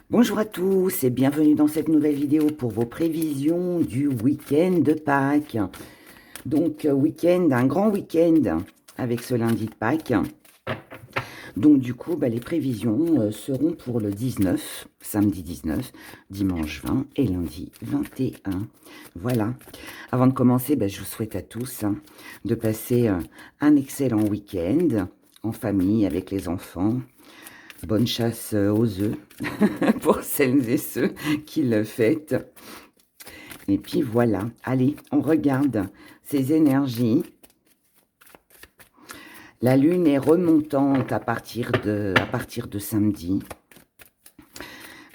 Bonjour à tous et bienvenue dans cette nouvelle vidéo pour vos prévisions du week-end de Pâques. Donc un grand week-end avec ce lundi de Pâques. Donc du coup, les prévisions seront pour le 19, samedi 19, dimanche 20 et lundi 21. Voilà. Avant de commencer, je vous souhaite à tous de passer un excellent week-end en famille avec les enfants. Bonne chasse aux œufs pour celles et ceux qui le fêtent. Et puis voilà, allez, on regarde ces énergies. La lune est remontante à partir de samedi.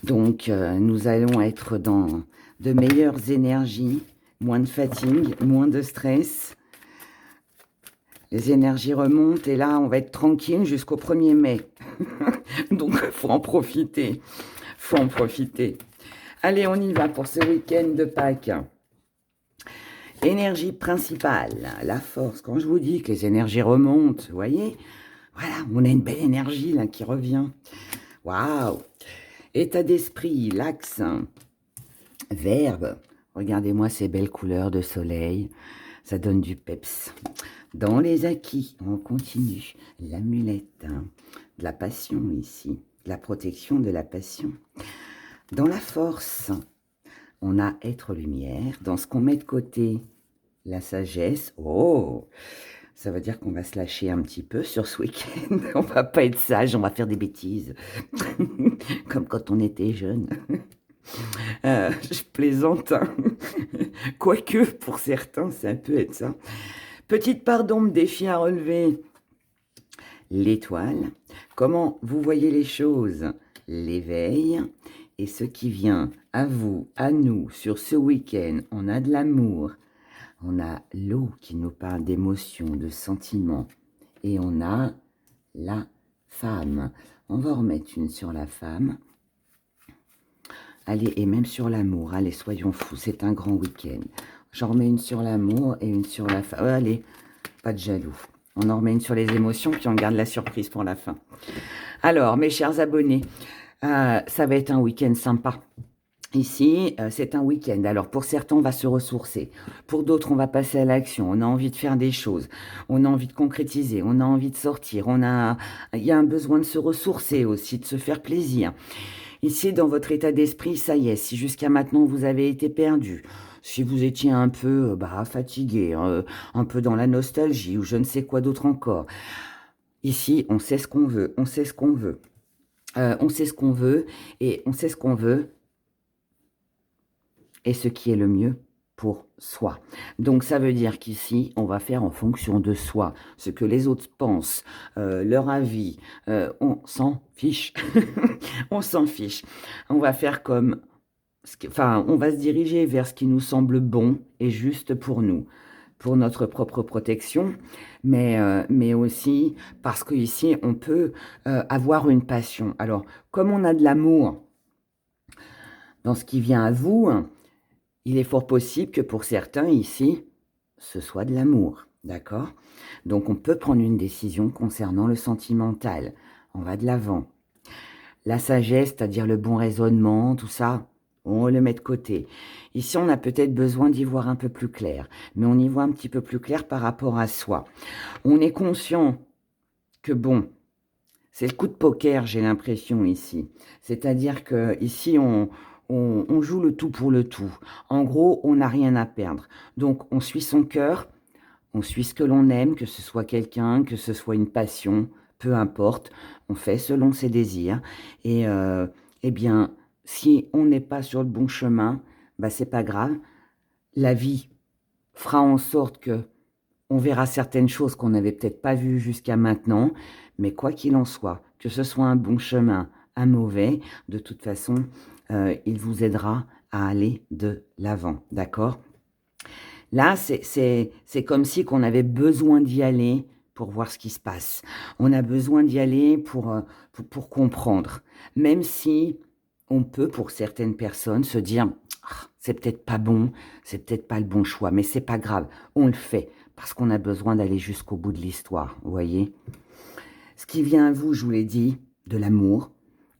Donc, nous allons être dans de meilleures énergies, moins de fatigue, moins de stress. Les énergies remontent et là, on va être tranquille jusqu'au 1er mai. Donc, il faut en profiter. Faut en profiter. Allez, on y va pour ce week-end de Pâques. Énergie principale, la force. Quand je vous dis que les énergies remontent, vous voyez, voilà, on a une belle énergie là qui revient. Waouh! État d'esprit, l'axe, verbe. Regardez-moi ces belles couleurs de soleil. Ça donne du peps. Dans les acquis, on continue. L'amulette, de la passion ici. De la protection de la passion. Dans la force, on a être lumière. Dans ce qu'on met de côté, la sagesse. Oh, ça veut dire qu'on va se lâcher un petit peu sur ce week-end. On va pas être sage, on va faire des bêtises. Comme quand on était jeune. Je plaisante. Hein. Quoique, pour certains, ça peut être ça. Petite part d'ombre, défi à relever. L'étoile. Comment vous voyez les choses? L'éveil. Et ce qui vient à vous, à nous, sur ce week-end, on a de l'amour. On a l'eau qui nous parle d'émotions, de sentiments. Et on a la femme. On va en remettre une sur la femme. Allez, et même sur l'amour. Allez, soyons fous, c'est un grand week-end. J'en remets une sur l'amour et une sur la femme. Allez, pas de jaloux. On en remet une sur les émotions, puis on garde la surprise pour la fin. Alors, mes chers abonnés, ça va être un week-end sympa. Ici, c'est un week-end. Alors, pour certains, on va se ressourcer. Pour d'autres, on va passer à l'action. On a envie de faire des choses. On a envie de concrétiser. On a envie de sortir. Il y a un besoin de se ressourcer aussi, de se faire plaisir. Ici, dans votre état d'esprit, ça y est, si jusqu'à maintenant, vous avez été perdu, si vous étiez un peu fatigué, un peu dans la nostalgie ou je ne sais quoi d'autre encore, ici, on sait ce qu'on veut. On sait ce qu'on veut. On sait ce qu'on veut et on sait ce qu'on veut et ce qui est le mieux pour soi. Donc ça veut dire qu'ici, on va faire en fonction de soi. Ce que les autres pensent, leur avis, on s'en fiche. On s'en fiche. On va faire comme... on va se diriger vers ce qui nous semble bon et juste pour nous, pour notre propre protection, mais aussi parce qu'ici, on peut avoir une passion. Alors, comme on a de l'amour dans ce qui vient à vous, il est fort possible que pour certains ici, ce soit de l'amour, d'accord? Donc on peut prendre une décision concernant le sentimental. On va de l'avant. La sagesse, c'est-à-dire le bon raisonnement, tout ça, on le met de côté. Ici, on a peut-être besoin d'y voir un peu plus clair, mais on y voit un petit peu plus clair par rapport à soi. On est conscient que bon, c'est le coup de poker, j'ai l'impression ici. C'est-à-dire que ici, on joue le tout pour le tout. En gros, on n'a rien à perdre. Donc, on suit son cœur, on suit ce que l'on aime, que ce soit quelqu'un, que ce soit une passion, peu importe. On fait selon ses désirs. Et eh bien, si on n'est pas sur le bon chemin, c'est pas grave. La vie fera en sorte que on verra certaines choses qu'on n'avait peut-être pas vues jusqu'à maintenant, mais quoi qu'il en soit, que ce soit un bon chemin, un mauvais, de toute façon, il vous aidera à aller de l'avant, d'accord? Là, c'est comme si qu'on avait besoin d'y aller pour voir ce qui se passe. On a besoin d'y aller pour comprendre, même si on peut, pour certaines personnes, se dire ah, c'est peut-être pas bon, c'est peut-être pas le bon choix, mais c'est pas grave, on le fait parce qu'on a besoin d'aller jusqu'au bout de l'histoire, vous voyez. Ce qui vient à vous, je vous l'ai dit, de l'amour,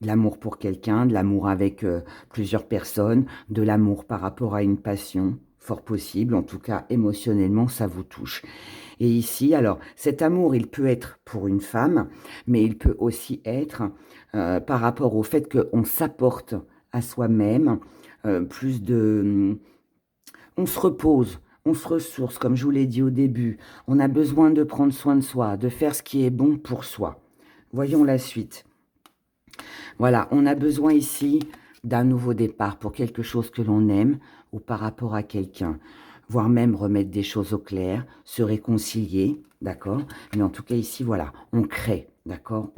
De l'amour pour quelqu'un, de l'amour avec plusieurs personnes, de l'amour par rapport à une passion, fort possible, en tout cas émotionnellement, ça vous touche. Et ici, alors, cet amour, il peut être pour une femme, mais il peut aussi être par rapport au fait qu'on s'apporte à soi-même plus de... On se repose, on se ressource, comme je vous l'ai dit au début. On a besoin de prendre soin de soi, de faire ce qui est bon pour soi. Voyons la suite. Voilà, on a besoin ici d'un nouveau départ pour quelque chose que l'on aime ou par rapport à quelqu'un, voire même remettre des choses au clair, se réconcilier, d'accord? Mais en tout cas ici, voilà, on crée, d'accord?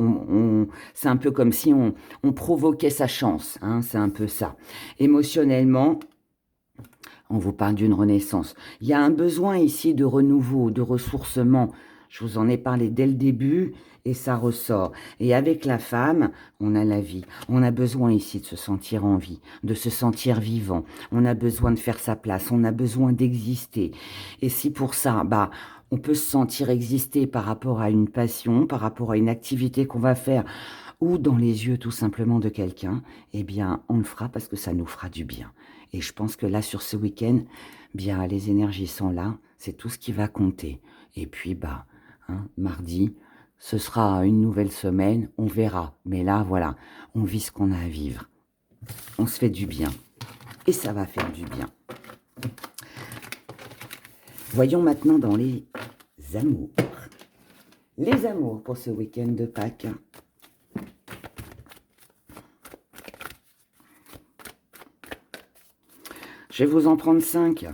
C'est un peu comme si on provoquait sa chance, hein, c'est un peu ça. Émotionnellement, on vous parle d'une renaissance. Il y a un besoin ici de renouveau, de ressourcement. Je vous en ai parlé dès le début et ça ressort. Et avec la femme, on a la vie. On a besoin ici de se sentir en vie, de se sentir vivant. On a besoin de faire sa place, on a besoin d'exister. Et si pour ça, on peut se sentir exister par rapport à une passion, par rapport à une activité qu'on va faire, ou dans les yeux tout simplement de quelqu'un, eh bien, on le fera parce que ça nous fera du bien. Et je pense que là, sur ce week-end, bien, les énergies sont là, c'est tout ce qui va compter. Et puis, mardi, ce sera une nouvelle semaine, on verra. Mais là, voilà, on vit ce qu'on a à vivre. On se fait du bien. Et ça va faire du bien. Voyons maintenant dans les amours. Les amours pour ce week-end de Pâques. Je vais vous en prendre 5,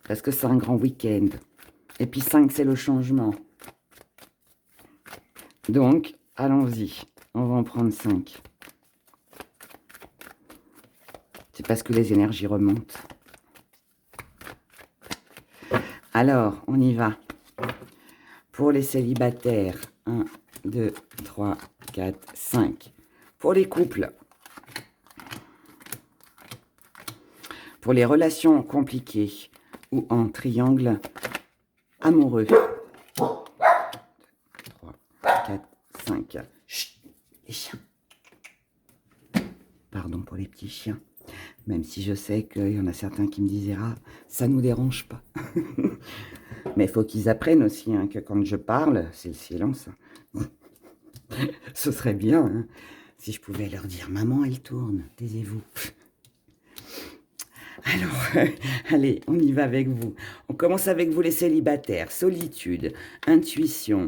parce que c'est un grand week-end. Et puis 5, c'est le changement. Donc, allons-y. On va en prendre 5. C'est parce que les énergies remontent. Alors, on y va. Pour les célibataires, 1, 2, 3, 4, 5. Pour les couples. Pour les relations compliquées ou en triangle amoureux. 3, 4, 5. Chut, les chiens. Pardon pour les petits chiens. Même si je sais qu'il y en a certains qui me disaient « Ah, ça ne nous dérange pas. » Mais il faut qu'ils apprennent aussi que quand je parle, c'est le silence. Ce serait bien hein, si je pouvais leur dire « Maman, elle tourne, taisez-vous. » Alors, allez, on y va avec vous. On commence avec vous les célibataires. Solitude, intuition,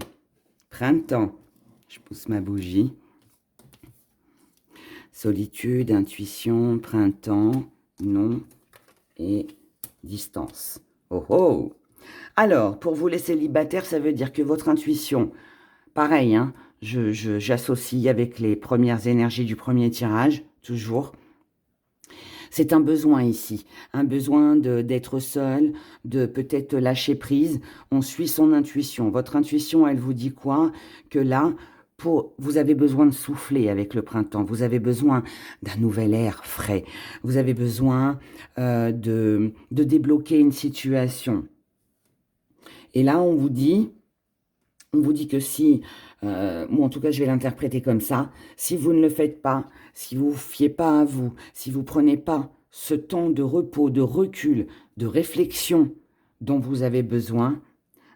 printemps. Je pousse ma bougie. Solitude, intuition, printemps, non et distance. Oh oh! Alors, pour vous les célibataires, ça veut dire que votre intuition, pareil, hein, j'associe avec les premières énergies du premier tirage, toujours. C'est un besoin ici, un besoin d'être seul, de peut-être lâcher prise. On suit son intuition. Votre intuition, elle vous dit quoi? Que là, vous avez besoin de souffler avec le printemps. Vous avez besoin d'un nouvel air frais. Vous avez besoin de débloquer une situation. Et là, on vous dit que si, moi en tout cas je vais l'interpréter comme ça, si vous ne le faites pas, si vous ne vous fiez pas à vous, si vous ne prenez pas ce temps de repos, de recul, de réflexion dont vous avez besoin,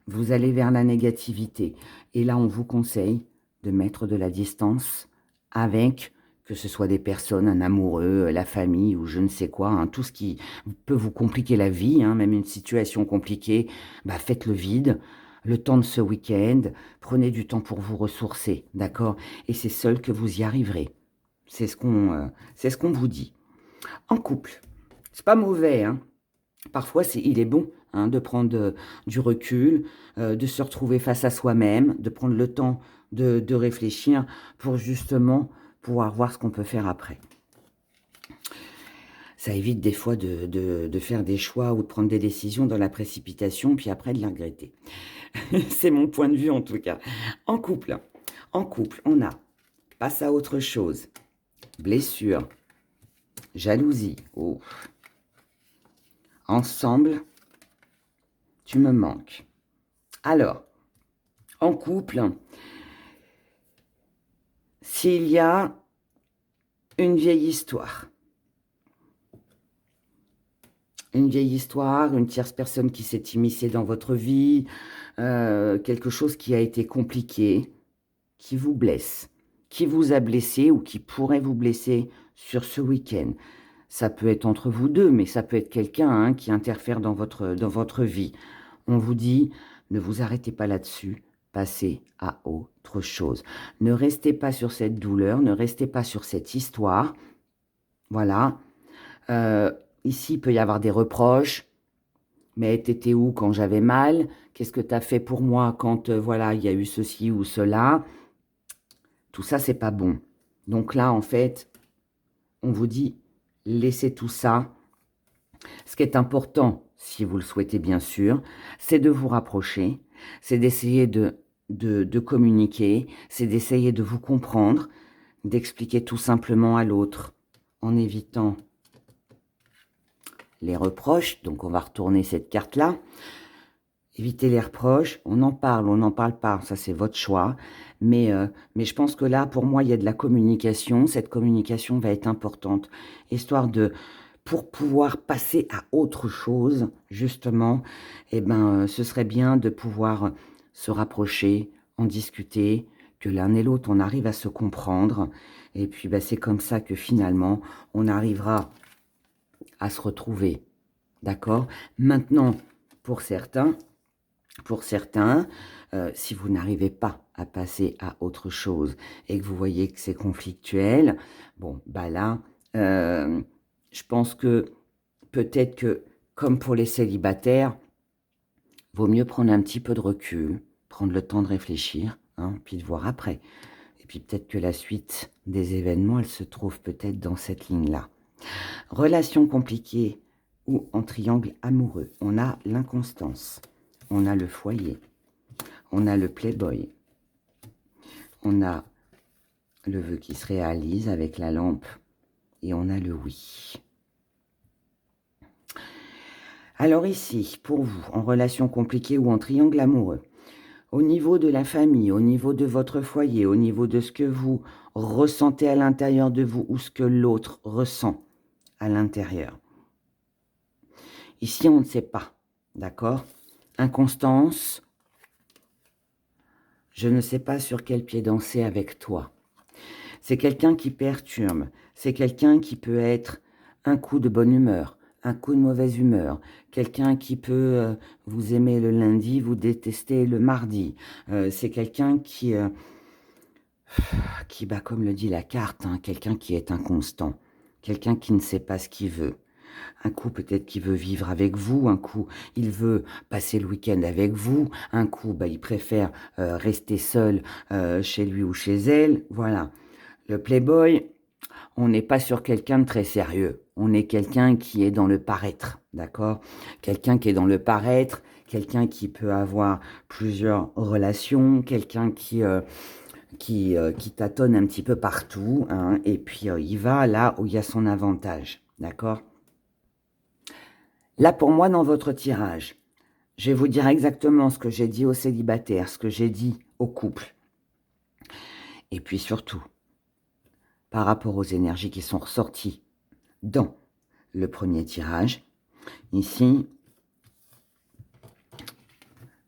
vous allez vers la négativité. Et là, on vous conseille de mettre de la distance avec, que ce soit des personnes, un amoureux, la famille ou je ne sais quoi, hein, tout ce qui peut vous compliquer la vie, hein, même une situation compliquée, faites le vide. Le temps de ce week-end, prenez du temps pour vous ressourcer, d'accord? Et c'est seul que vous y arriverez. C'est ce qu'on vous dit. En couple, c'est pas mauvais, hein. Parfois, il est bon hein, de prendre du recul, de se retrouver face à soi-même, de prendre le temps de réfléchir pour justement pouvoir voir ce qu'on peut faire après. Ça évite des fois de faire des choix ou de prendre des décisions dans la précipitation, puis après de les regretter. C'est mon point de vue en tout cas. En couple, on a passe à autre chose, blessure, jalousie, oh. Ensemble, tu me manques. Alors, en couple, s'il y a Une vieille histoire. Une vieille histoire, une tierce personne qui s'est immiscée dans votre vie, quelque chose qui a été compliqué, qui vous blesse, qui vous a blessé ou qui pourrait vous blesser sur ce week-end. Ça peut être entre vous deux, mais ça peut être quelqu'un hein, qui interfère dans votre vie. On vous dit, ne vous arrêtez pas là-dessus, passez à autre chose. Ne restez pas sur cette douleur, ne restez pas sur cette histoire. Voilà. Ici, il peut y avoir des reproches. Mais t'étais où quand j'avais mal? Qu'est-ce que t'as fait pour moi quand, voilà, il y a eu ceci ou cela? Tout ça, c'est pas bon. Donc là, en fait, on vous dit, laissez tout ça. Ce qui est important, si vous le souhaitez bien sûr, c'est de vous rapprocher, c'est d'essayer de communiquer, c'est d'essayer de vous comprendre, d'expliquer tout simplement à l'autre, en évitant les reproches. Donc on va retourner cette carte-là. Éviter les reproches, on en parle, on n'en parle pas, ça c'est votre choix. Mais je pense que là, pour moi, il y a de la communication. Cette communication va être importante, histoire de, pour pouvoir passer à autre chose, justement, eh ben, ce serait bien de pouvoir se rapprocher, en discuter, que l'un et l'autre, on arrive à se comprendre. Et puis, ben, c'est comme ça que finalement, on arrivera à se retrouver. D'accord? Maintenant, pour certains, si vous n'arrivez pas à passer à autre chose et que vous voyez que c'est conflictuel, bon, bah là, je pense que peut-être que, comme pour les célibataires, vaut mieux prendre un petit peu de recul, prendre le temps de réfléchir, hein, puis de voir après. Et puis peut-être que la suite des événements, elle se trouve peut-être dans cette ligne-là. Relation compliquée ou en triangle amoureux, on a l'inconstance, on a le foyer, on a le playboy, on a le vœu qui se réalise avec la lampe et on a le oui. Alors ici, pour vous, en relation compliquée ou en triangle amoureux, au niveau de la famille, au niveau de votre foyer, au niveau de ce que vous ressentez à l'intérieur de vous ou ce que l'autre ressent à l'intérieur. Ici, on ne sait pas, d'accord? Inconstance, je ne sais pas sur quel pied danser avec toi. C'est quelqu'un qui perturbe, c'est quelqu'un qui peut être un coup de bonne humeur, un coup de mauvaise humeur, quelqu'un qui peut vous aimer le lundi, vous détester le mardi. C'est quelqu'un qui bah, comme le dit la carte, hein, quelqu'un qui est inconstant, quelqu'un qui ne sait pas ce qu'il veut. Un coup, peut-être qu'il veut vivre avec vous. Un coup, il veut passer le week-end avec vous. Un coup, bah, il préfère rester seul chez lui ou chez elle. Voilà. Le playboy, on n'est pas sur quelqu'un de très sérieux. On est quelqu'un qui est dans le paraître, d'accord? Quelqu'un qui est dans le paraître, quelqu'un qui peut avoir plusieurs relations, quelqu'un qui tâtonne un petit peu partout, hein, et puis il va là où il y a son avantage, d'accord? Là, pour moi, dans votre tirage, je vais vous dire exactement ce que j'ai dit aux célibataires, ce que j'ai dit aux couples. Et puis surtout, par rapport aux énergies qui sont ressorties dans le premier tirage, ici,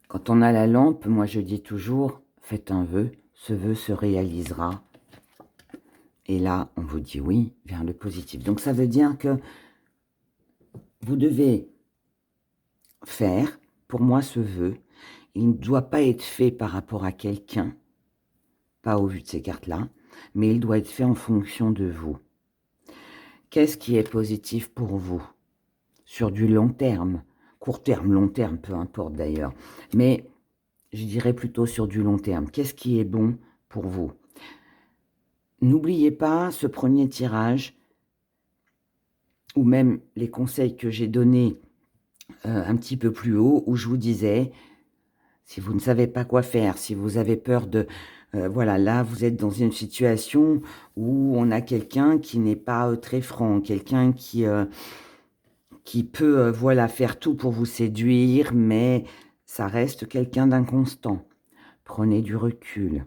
quand on a la lampe, moi je dis toujours, faites un vœu, ce vœu se réalisera. Et là, on vous dit oui vers le positif. Donc ça veut dire que vous devez faire, pour moi, ce vœu. Il ne doit pas être fait par rapport à quelqu'un, pas au vu de ces cartes-là, mais il doit être fait en fonction de vous. Qu'est-ce qui est positif pour vous? Sur du long terme, court terme, long terme, peu importe d'ailleurs. Mais je dirais plutôt sur du long terme. Qu'est-ce qui est bon pour vous? N'oubliez pas ce premier tirage, ou même les conseils que j'ai donnés un petit peu plus haut, où je vous disais, si vous ne savez pas quoi faire, si vous avez peur de... voilà, là, vous êtes dans une situation où on a quelqu'un qui n'est pas très franc, quelqu'un qui peut, voilà, faire tout pour vous séduire, mais ça reste quelqu'un d'inconstant. Prenez du recul.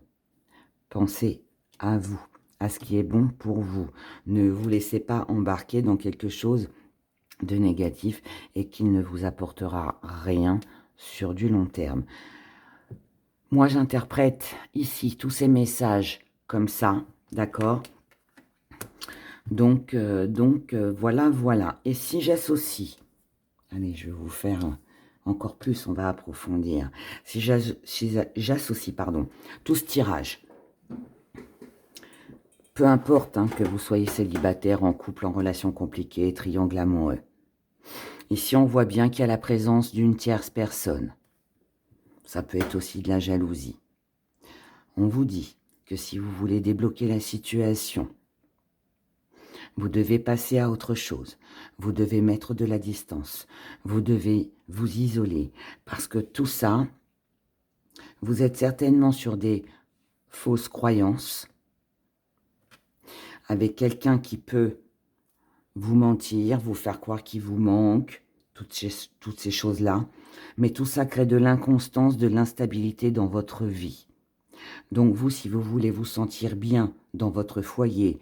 Pensez à vous, à ce qui est bon pour vous. Ne vous laissez pas embarquer dans quelque chose de négatif et qui ne vous apportera rien sur du long terme. Moi, j'interprète ici tous ces messages comme ça, d'accord? Donc, voilà. Et si j'associe, allez, je vais vous faire encore plus, on va approfondir. Si j'associe, pardon, tout ce tirage, peu importe que vous soyez célibataire, en couple, en relation compliquée, triangle amoureux. Ici, on voit bien qu'il y a la présence d'une tierce personne. Ça peut être aussi de la jalousie. On vous dit que si vous voulez débloquer la situation, vous devez passer à autre chose. Vous devez mettre de la distance. Vous devez vous isoler. Parce que tout ça, vous êtes certainement sur des fausses croyances avec quelqu'un qui peut vous mentir, vous faire croire qu'il vous manque, toutes ces choses-là. Mais tout ça crée de l'inconstance, de l'instabilité dans votre vie. Donc vous, si vous voulez vous sentir bien dans votre foyer,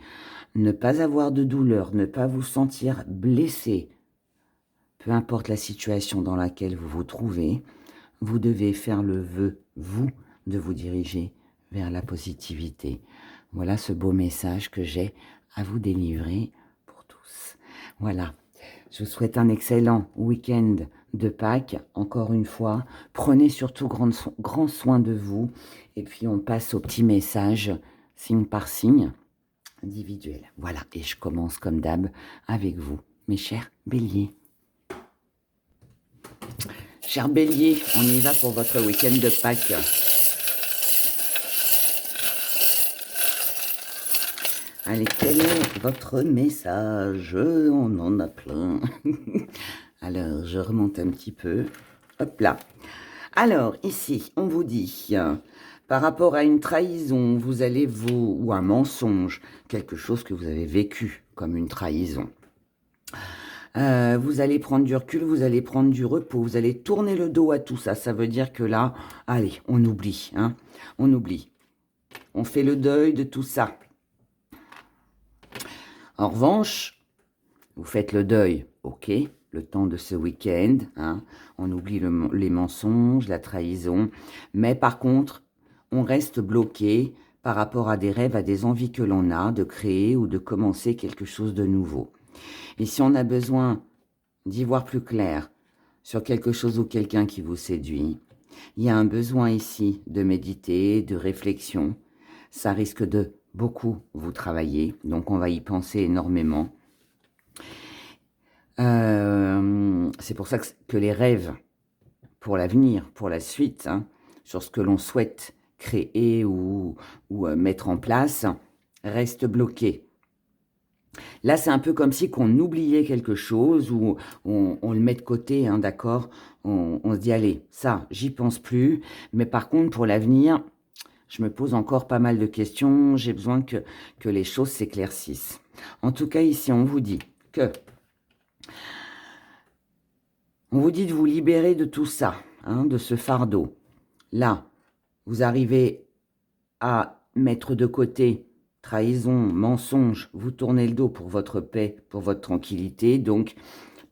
ne pas avoir de douleur, ne pas vous sentir blessé, peu importe la situation dans laquelle vous vous trouvez, vous devez faire le vœu, vous, de vous diriger vers la positivité. Voilà ce beau message que j'ai à vous délivrer pour tous. Voilà, je vous souhaite un excellent week-end de Pâques. Encore une fois, prenez surtout grand soin de vous. Et puis on passe au petit message, signe par signe, individuel. Voilà, et je commence comme d'hab avec vous, mes chers béliers. Chers béliers, on y va pour votre week-end de Pâques. Allez, quel est votre message? On en a plein. Alors, je remonte un petit peu. Hop là. Alors, ici, on vous dit, par rapport à une trahison, vous allez ou un mensonge, quelque chose que vous avez vécu comme une trahison. Vous allez prendre du recul, vous allez prendre du repos, vous allez tourner le dos à tout ça. Ça veut dire que là, allez, on oublie, on oublie. On fait le deuil de tout ça. En revanche, vous faites le deuil, ok, le temps de ce week-end, on oublie les mensonges, la trahison, mais par contre, on reste bloqué par rapport à des rêves, à des envies que l'on a de créer ou de commencer quelque chose de nouveau. Et si on a besoin d'y voir plus clair sur quelque chose ou quelqu'un qui vous séduit, il y a un besoin ici de méditer, de réflexion. Ça risque de beaucoup vous travailler, donc on va y penser énormément. C'est pour ça que les rêves pour l'avenir, pour la suite, sur ce que l'on souhaite créer ou mettre en place, restent bloqués. Là, c'est un peu comme si qu'on oubliait quelque chose ou on le met de côté, d'accord, on se dit, allez, ça, j'y pense plus, mais par contre, pour l'avenir, je me pose encore pas mal de questions, j'ai besoin que les choses s'éclaircissent. En tout cas, ici, on vous dit de vous libérer de tout ça, de ce fardeau. Là, vous arrivez à mettre de côté trahison, mensonge, vous tournez le dos pour votre paix, pour votre tranquillité. Donc,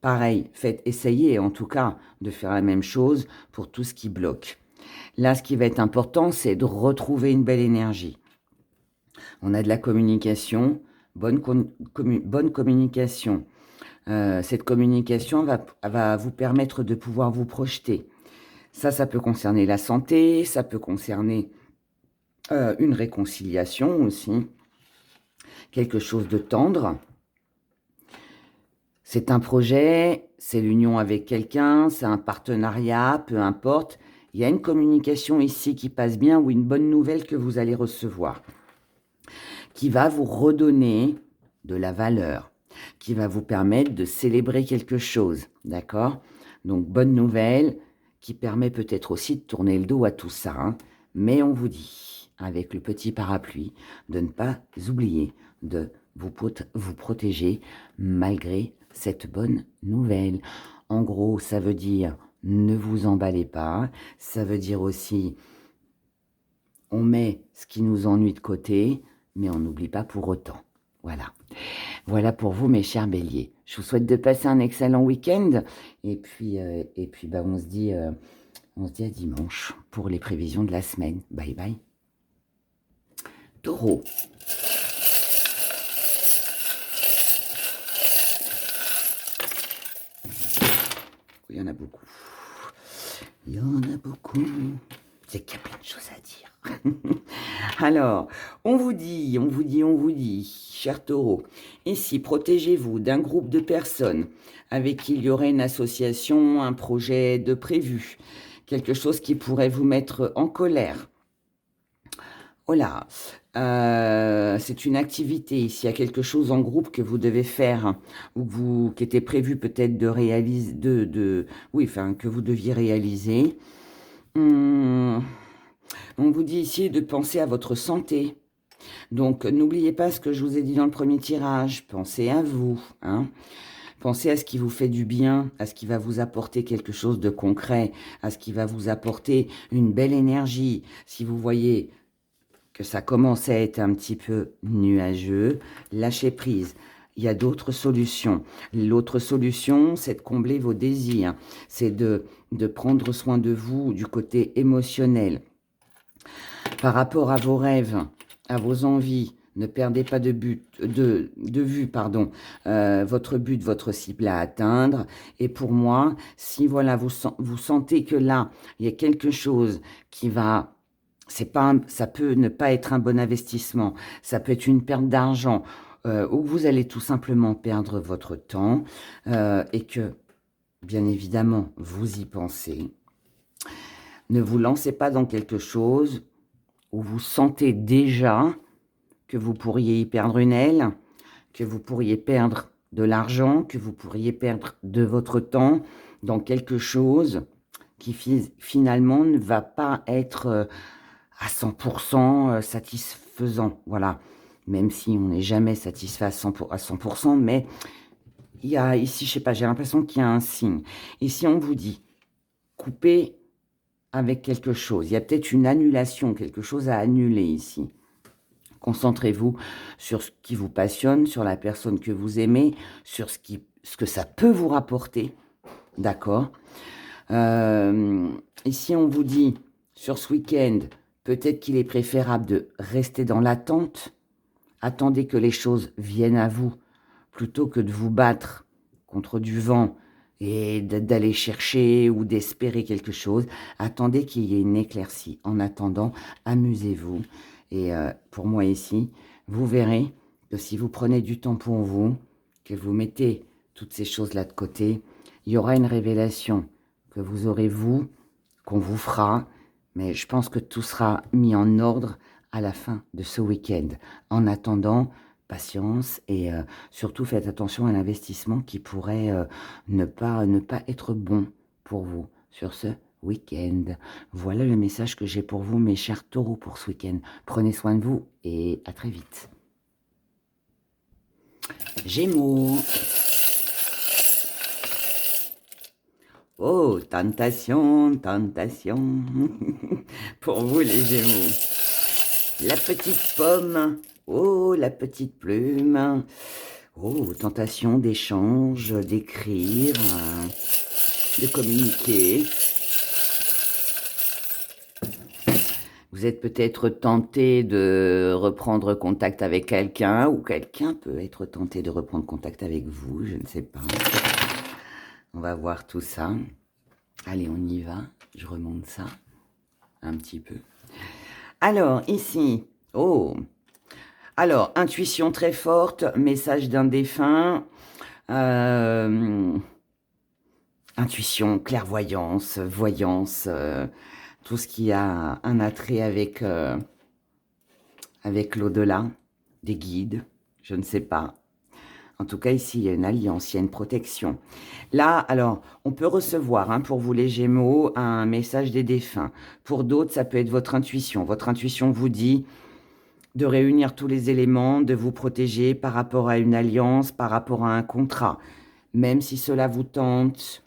pareil, essayez en tout cas de faire la même chose pour tout ce qui bloque. Là, ce qui va être important, c'est de retrouver une belle énergie. On a de la communication, bonne communication. Cette communication va vous permettre de pouvoir vous projeter. Ça peut concerner la santé, ça peut concerner une réconciliation aussi, quelque chose de tendre. C'est un projet, c'est l'union avec quelqu'un, c'est un partenariat, peu importe. Il y a une communication ici qui passe bien ou une bonne nouvelle que vous allez recevoir, qui va vous redonner de la valeur, qui va vous permettre de célébrer quelque chose, d'accord? Donc, bonne nouvelle qui permet peut-être aussi de tourner le dos à tout ça, mais on vous dit, avec le petit parapluie, de ne pas oublier de vous protéger malgré cette bonne nouvelle. En gros, ça veut dire ne vous emballez pas, ça veut dire aussi on met ce qui nous ennuie de côté, mais on n'oublie pas pour autant. Voilà. Voilà pour vous, mes chers béliers. Je vous souhaite de passer un excellent week-end. Et puis bah, on se dit à dimanche pour les prévisions de la semaine. Bye bye. Taureau. Il y en a beaucoup. Il y en a beaucoup. C'est qu'il y a plein de choses à dire. Alors, on vous dit, cher taureau, ici, protégez-vous d'un groupe de personnes avec qui il y aurait une association, un projet de prévu, quelque chose qui pourrait vous mettre en colère. Oh là, c'est une activité, ici, il y a quelque chose en groupe que vous devez faire, ou qui était prévu peut-être de réaliser, oui, enfin, que vous deviez réaliser. On vous dit ici de penser à votre santé. Donc, n'oubliez pas ce que je vous ai dit dans le premier tirage. Pensez à vous, hein. Pensez à ce qui vous fait du bien, à ce qui va vous apporter quelque chose de concret, à ce qui va vous apporter une belle énergie. Si vous voyez que ça commence à être un petit peu nuageux, lâchez prise. Il y a d'autres solutions. L'autre solution, c'est de combler vos désirs. C'est de prendre soin de vous du côté émotionnel. Par rapport à vos rêves, à vos envies, ne perdez pas de vue, votre but, votre cible à atteindre. Et pour moi, si voilà, vous sentez que là, il y a quelque chose qui va, ça peut ne pas être un bon investissement, ça peut être une perte d'argent, ou vous allez tout simplement perdre votre temps, et que, bien évidemment, vous y pensez. Ne vous lancez pas dans quelque chose où vous sentez déjà que vous pourriez y perdre une aile, que vous pourriez perdre de l'argent, que vous pourriez perdre de votre temps dans quelque chose qui finalement ne va pas être à 100% satisfaisant. Voilà. Même si on n'est jamais satisfait à 100%, mais il y a ici, je sais pas, j'ai l'impression qu'il y a un signe. Ici, on vous dit, coupez avec quelque chose. Il y a peut-être une annulation, quelque chose à annuler ici. Concentrez-vous sur ce qui vous passionne, sur la personne que vous aimez, sur ce que ça peut vous rapporter. D'accord ? Ici, on vous dit, sur ce week-end, peut-être qu'il est préférable de rester dans l'attente. Attendez que les choses viennent à vous, plutôt que de vous battre contre du vent et d'aller chercher ou d'espérer quelque chose. Attendez qu'il y ait une éclaircie. En attendant, amusez-vous. Et pour moi ici, vous verrez que si vous prenez du temps pour vous, que vous mettez toutes ces choses-là de côté, il y aura une révélation que vous aurez vous, qu'on vous fera, mais je pense que tout sera mis en ordre à la fin de ce week-end. En attendant, patience et surtout faites attention à l'investissement qui pourrait ne pas être bon pour vous sur ce week-end. Voilà le message que j'ai pour vous, mes chers taureaux, pour ce week-end. Prenez soin de vous et à très vite. Gémeaux. Oh, tentation, tentation. Pour vous, les Gémeaux. La petite pomme. Oh, la petite plume. Oh, tentation d'échange, d'écrire, de communiquer. Vous êtes peut-être tenté de reprendre contact avec quelqu'un, ou quelqu'un peut être tenté de reprendre contact avec vous, je ne sais pas. On va voir tout ça. Allez, on y va. Je remonte ça un petit peu. Alors, ici, oh, alors, intuition très forte, message d'un défunt, intuition, clairvoyance, voyance, tout ce qui a un attrait avec l'au-delà, des guides, je ne sais pas. En tout cas, ici, il y a une alliance, il y a une protection. Là, alors, on peut recevoir, hein, pour vous les Gémeaux, un message des défunts. Pour d'autres, ça peut être votre intuition. Votre intuition vous dit de réunir tous les éléments, de vous protéger par rapport à une alliance, par rapport à un contrat. Même si cela vous tente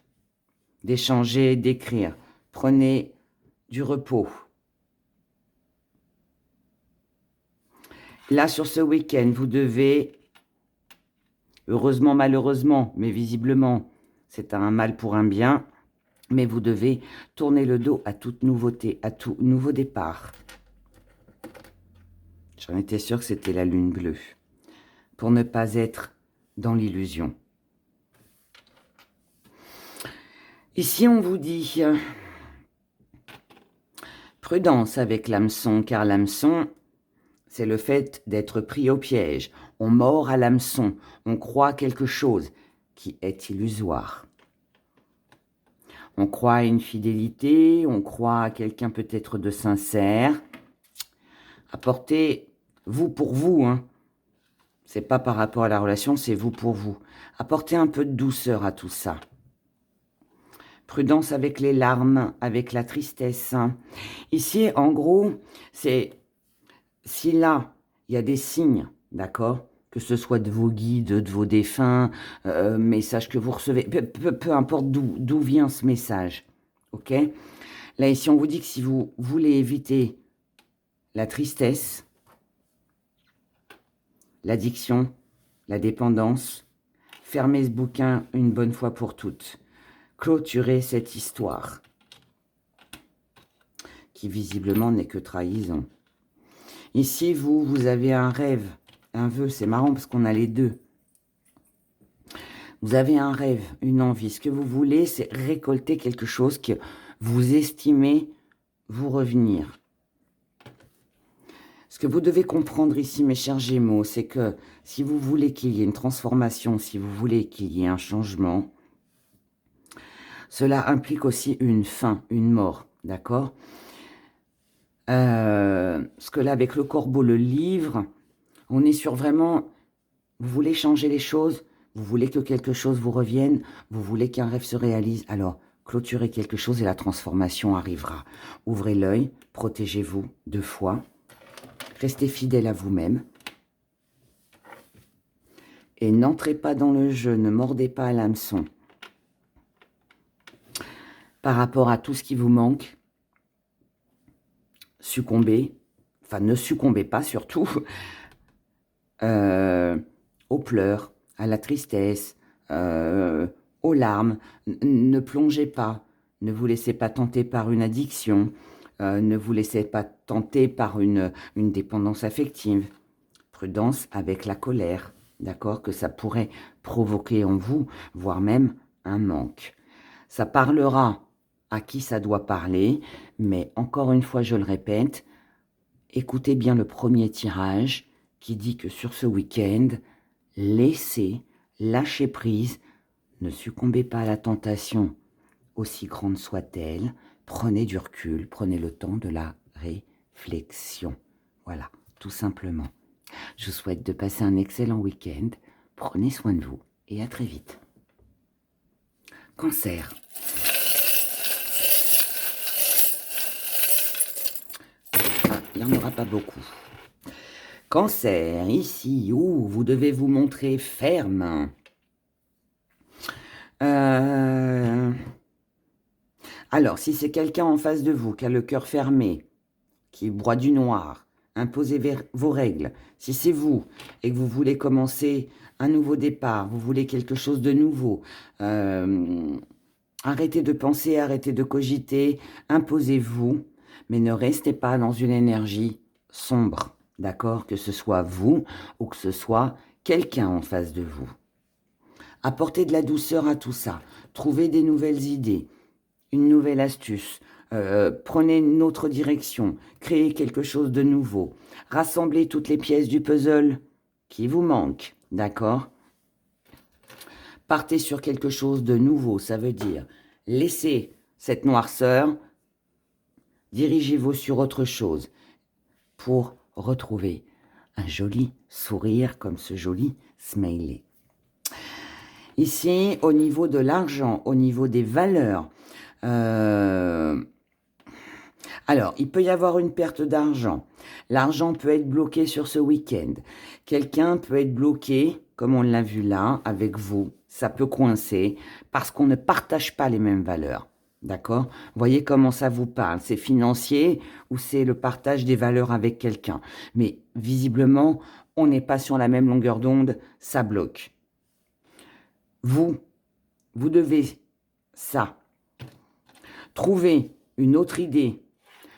d'échanger, d'écrire, prenez du repos. Là, sur ce week-end, vous devez, heureusement, malheureusement, mais visiblement, c'est un mal pour un bien, mais vous devez tourner le dos à toute nouveauté, à tout nouveau départ. J'en étais sûre que c'était la lune bleue, pour ne pas être dans l'illusion. Ici, on vous dit prudence avec l'hameçon, car l'hameçon, c'est le fait d'être pris au piège. On mord à l'hameçon, on croit quelque chose qui est illusoire. On croit à une fidélité, on croit à quelqu'un peut-être de sincère. Apportez vous pour vous, hein. C'est pas par rapport à la relation, c'est vous pour vous. Apportez un peu de douceur à tout ça. Prudence avec les larmes, avec la tristesse. Ici, en gros, c'est si là, il y a des signes, d'accord, que ce soit de vos guides, de vos défunts, messages que vous recevez, peu importe d'où vient ce message, ok? Là, ici, on vous dit que si vous voulez éviter la tristesse, l'addiction, la dépendance, fermez ce bouquin une bonne fois pour toutes. Clôturez cette histoire, qui visiblement n'est que trahison. Ici, vous avez un rêve, un vœu, c'est marrant parce qu'on a les deux. Vous avez un rêve, une envie. Ce que vous voulez, c'est récolter quelque chose que vous estimez vous revenir. Ce que vous devez comprendre ici, mes chers Gémeaux, c'est que si vous voulez qu'il y ait une transformation, si vous voulez qu'il y ait un changement, cela implique aussi une fin, une mort, d'accord? Parce que là, avec le corbeau, le livre, on est sur vraiment, vous voulez changer les choses, vous voulez que quelque chose vous revienne, vous voulez qu'un rêve se réalise, alors clôturez quelque chose et la transformation arrivera. Ouvrez l'œil, protégez-vous 2 fois, restez fidèle à vous-même et n'entrez pas dans le jeu, ne mordez pas à l'hameçon. Par rapport à tout ce qui vous manque, succombez, enfin ne succombez pas surtout, aux pleurs, à la tristesse, aux larmes. Ne plongez pas, ne vous laissez pas tenter par une addiction, ne vous laissez pas tenter par une dépendance affective. Prudence avec la colère, d'accord, que ça pourrait provoquer en vous, voire même un manque. Ça parlera à qui ça doit parler, mais encore une fois, je le répète, écoutez bien le premier tirage qui dit que sur ce week-end, laissez, lâchez prise, ne succombez pas à la tentation, aussi grande soit-elle, prenez du recul, prenez le temps de la réflexion. Voilà, tout simplement. Je vous souhaite de passer un excellent week-end, prenez soin de vous et à très vite. Cancer. Il n'y en aura pas beaucoup. Cancer, ici, où vous devez vous montrer ferme. Alors, si c'est quelqu'un en face de vous qui a le cœur fermé, qui broie du noir, imposez vos règles. Si c'est vous et que vous voulez commencer un nouveau départ, vous voulez quelque chose de nouveau, arrêtez de penser, arrêtez de cogiter, imposez-vous, mais ne restez pas dans une énergie sombre, d'accord? Que ce soit vous ou que ce soit quelqu'un en face de vous. Apportez de la douceur à tout ça. Trouvez des nouvelles idées, une nouvelle astuce. Prenez une autre direction. Créez quelque chose de nouveau. Rassemblez toutes les pièces du puzzle qui vous manquent, d'accord? Partez sur quelque chose de nouveau. Ça veut dire laissez cette noirceur. Dirigez-vous sur autre chose pour retrouver un joli sourire comme ce joli smiley. Ici, au niveau de l'argent, au niveau des valeurs, alors, il peut y avoir une perte d'argent. L'argent peut être bloqué sur ce week-end. Quelqu'un peut être bloqué, comme on l'a vu là, avec vous. Ça peut coincer parce qu'on ne partage pas les mêmes valeurs. D'accord? Voyez comment ça vous parle. C'est financier ou c'est le partage des valeurs avec quelqu'un. Mais visiblement, on n'est pas sur la même longueur d'onde, ça bloque. Vous, vous devez ça. Trouver une autre idée,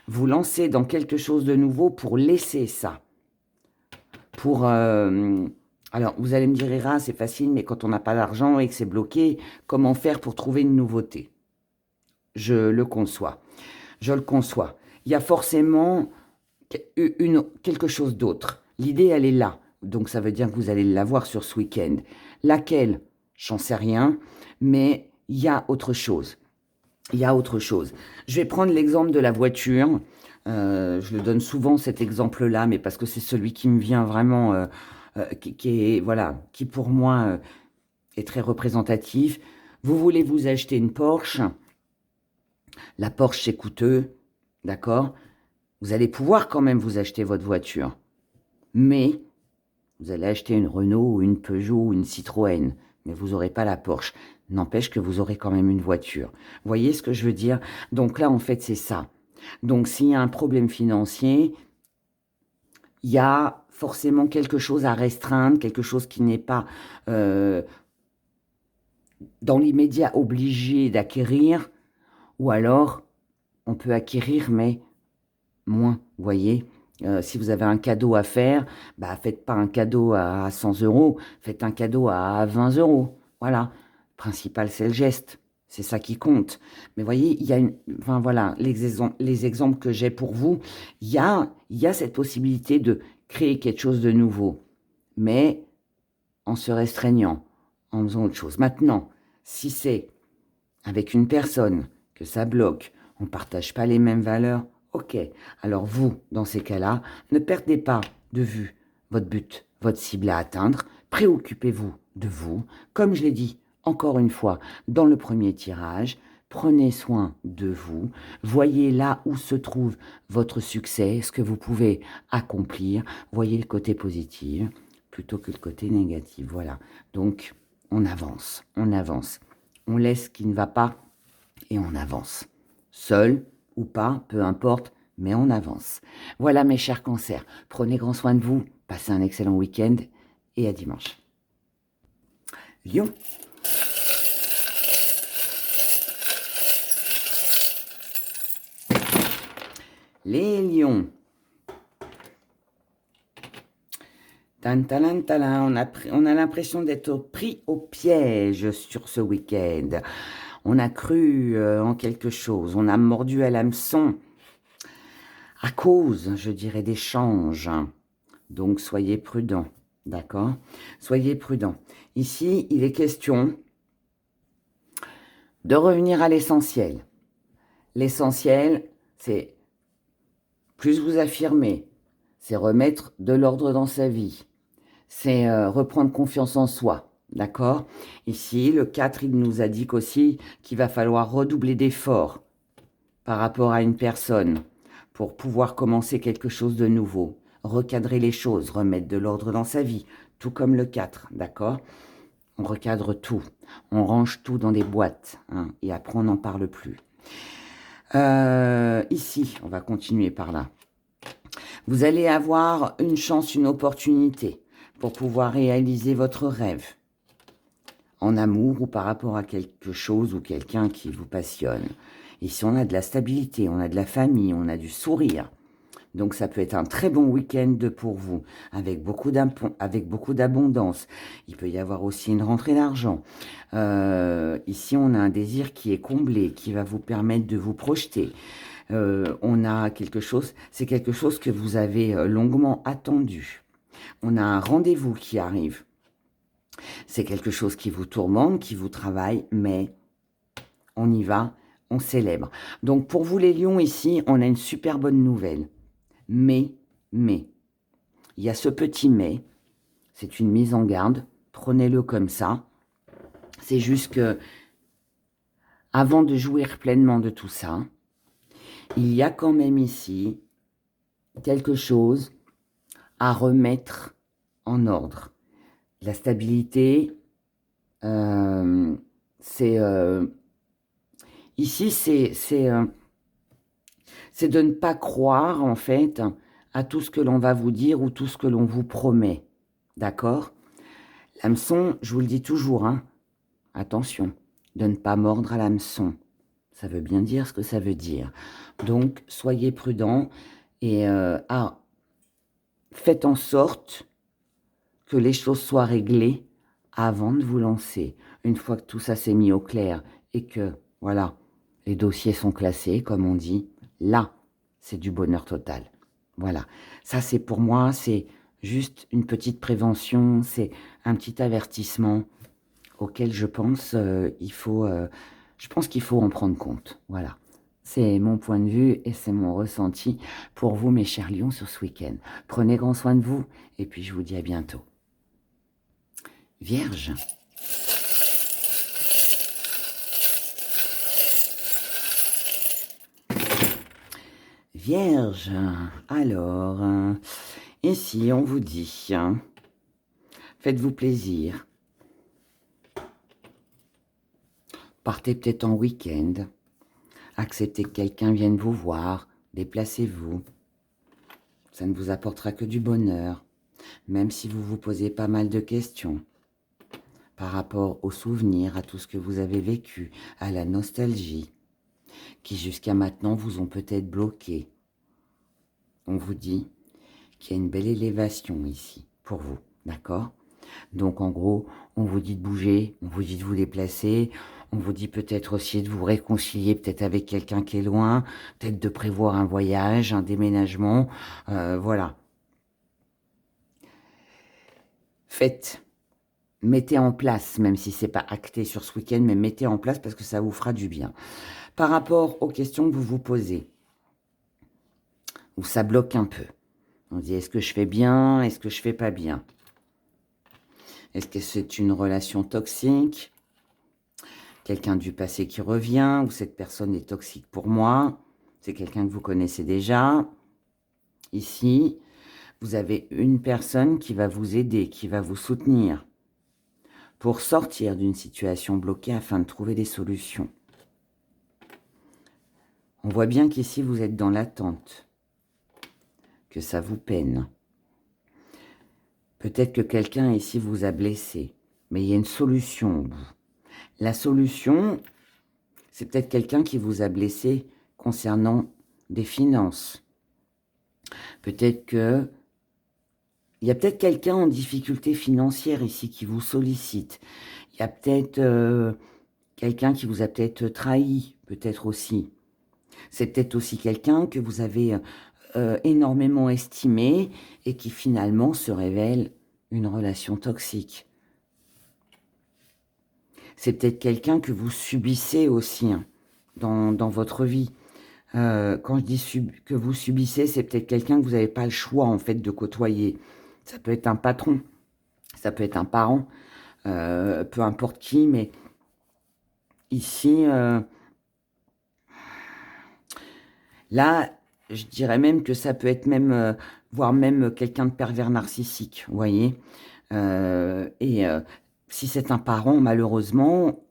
vous lancer dans quelque chose de nouveau pour laisser ça. Pour, alors, vous allez me dire, Ira, c'est facile, mais quand on n'a pas d'argent et que c'est bloqué, comment faire pour trouver une nouveauté? Je le conçois. Je le conçois. Il y a forcément quelque chose d'autre. L'idée, elle est là. Donc, ça veut dire que vous allez l'avoir sur ce week-end. Laquelle? J'en sais rien. Mais il y a autre chose. Il y a autre chose. Je vais prendre l'exemple de la voiture. Je le donne souvent, cet exemple-là, mais parce que c'est celui qui me vient vraiment, qui est, voilà, qui pour moi est très représentatif. Vous voulez vous acheter une Porsche. La Porsche, c'est coûteux, d'accord? Vous allez pouvoir quand même vous acheter votre voiture. Mais vous allez acheter une Renault ou une Peugeot ou une Citroën. Mais vous n'aurez pas la Porsche. N'empêche que vous aurez quand même une voiture. Vous voyez ce que je veux dire? Donc là, en fait, c'est ça. Donc s'il y a un problème financier, il y a forcément quelque chose à restreindre, quelque chose qui n'est pas dans l'immédiat obligé d'acquérir, ou alors on peut acquérir, mais moins, vous voyez. Si vous avez un cadeau à faire, bah, faites pas un cadeau à 100 €, faites un cadeau à 20 €. Voilà. Le principal, c'est le geste. C'est ça qui compte. Mais voyez, il y a une, enfin voilà, les exemples que j'ai pour vous, il y a cette possibilité de créer quelque chose de nouveau, mais en se restreignant, en faisant autre chose. Maintenant, si c'est avec une personne que ça bloque, on ne partage pas les mêmes valeurs, ok. Alors vous, dans ces cas-là, ne perdez pas de vue votre but, votre cible à atteindre. Préoccupez-vous de vous. Comme je l'ai dit encore une fois dans le premier tirage, prenez soin de vous. Voyez là où se trouve votre succès, ce que vous pouvez accomplir. Voyez le côté positif plutôt que le côté négatif. Voilà. Donc, on avance, on avance. On laisse ce qui ne va pas et on avance. Seul ou pas, peu importe, mais on avance. Voilà mes chers cancers, prenez grand soin de vous, passez un excellent week-end et à dimanche. Lion. Les lions. On a l'impression d'être pris au piège sur ce week-end. On a cru en quelque chose, on a mordu à l'hameçon à cause, je dirais, d'échanges. Donc, soyez prudents, d'accord? Soyez prudents. Ici, il est question de revenir à l'essentiel. L'essentiel, c'est plus vous affirmer, c'est remettre de l'ordre dans sa vie, c'est reprendre confiance en soi, d'accord? Ici, le 4, il nous indique aussi qu'il va falloir redoubler d'efforts par rapport à une personne pour pouvoir commencer quelque chose de nouveau, recadrer les choses, remettre de l'ordre dans sa vie, tout comme le 4, d'accord? On recadre tout, on range tout dans des boîtes, hein, et après on n'en parle plus. Ici, on va continuer par là. Vous allez avoir une chance, une opportunité pour pouvoir réaliser votre rêve en amour ou par rapport à quelque chose ou quelqu'un qui vous passionne. Ici, on a de la stabilité, on a de la famille, on a du sourire. Donc, ça peut être un très bon week-end pour vous, avec beaucoup d'abondance. Il peut y avoir aussi une rentrée d'argent. Ici, on a un désir qui est comblé, qui va vous permettre de vous projeter. On a quelque chose, c'est quelque chose que vous avez longuement attendu. On a un rendez-vous qui arrive. C'est quelque chose qui vous tourmente, qui vous travaille, mais on y va, on célèbre. Donc, pour vous les lions, ici, on a une super bonne nouvelle. Mais, il y a ce petit mais, c'est une mise en garde, prenez-le comme ça. C'est juste que, avant de jouir pleinement de tout ça, il y a quand même ici quelque chose à remettre en ordre. La stabilité, c'est... Ici, c'est de ne pas croire, en fait, à tout ce que l'on va vous dire ou tout ce que l'on vous promet. D'accord? L'hameçon, je vous le dis toujours, hein, attention, de ne pas mordre à l'hameçon. Ça veut bien dire ce que ça veut dire. Donc, soyez prudents et faites en sorte que les choses soient réglées avant de vous lancer. Une fois que tout ça s'est mis au clair et que, voilà, les dossiers sont classés, comme on dit, là, c'est du bonheur total. Voilà. Ça, c'est pour moi, c'est juste une petite prévention, c'est un petit avertissement auquel je pense qu'il faut en prendre compte. Voilà. C'est mon point de vue et c'est mon ressenti pour vous, mes chers lions, sur ce week-end. Prenez grand soin de vous et puis je vous dis à bientôt. Vierge. Vierge, alors, ici on vous dit, faites-vous plaisir. Partez peut-être en week-end. Acceptez que quelqu'un vienne vous voir. Déplacez-vous. Ça ne vous apportera que du bonheur, même si vous vous posez pas mal de questions par rapport aux souvenirs, à tout ce que vous avez vécu, à la nostalgie, qui jusqu'à maintenant vous ont peut-être bloqué. On vous dit qu'il y a une belle élévation ici, pour vous, d'accord? Donc en gros, on vous dit de bouger, on vous dit de vous déplacer, on vous dit peut-être aussi de vous réconcilier peut-être avec quelqu'un qui est loin, peut-être de prévoir un voyage, un déménagement, voilà. Mettez en place, même si c'est pas acté sur ce week-end, mais mettez en place parce que ça vous fera du bien. Par rapport aux questions que vous vous posez, où ça bloque un peu, on dit est-ce que je fais bien, est-ce que je fais pas bien? Est-ce que c'est une relation toxique? Quelqu'un du passé qui revient, ou cette personne est toxique pour moi? C'est quelqu'un que vous connaissez déjà. Ici, vous avez une personne qui va vous aider, qui va vous soutenir pour sortir d'une situation bloquée afin de trouver des solutions. On voit bien qu'ici, vous êtes dans l'attente, que ça vous peine. Peut-être que quelqu'un ici vous a blessé, mais il y a une solution au bout. La solution, c'est peut-être quelqu'un qui vous a blessé concernant des finances. Peut-être que il y a peut-être quelqu'un en difficulté financière ici qui vous sollicite. Il y a peut-être quelqu'un qui vous a peut-être trahi, peut-être aussi. C'est peut-être aussi quelqu'un que vous avez énormément estimé et qui finalement se révèle une relation toxique. C'est peut-être quelqu'un que vous subissez aussi dans votre vie. Quand je dis que vous subissez, c'est peut-être quelqu'un que vous n'avez pas le choix en fait de côtoyer. Ça peut être un patron, ça peut être un parent, peu importe qui, mais ici, là, je dirais même que ça peut être même, voire même quelqu'un de pervers narcissique, vous voyez. Si c'est un parent, malheureusement,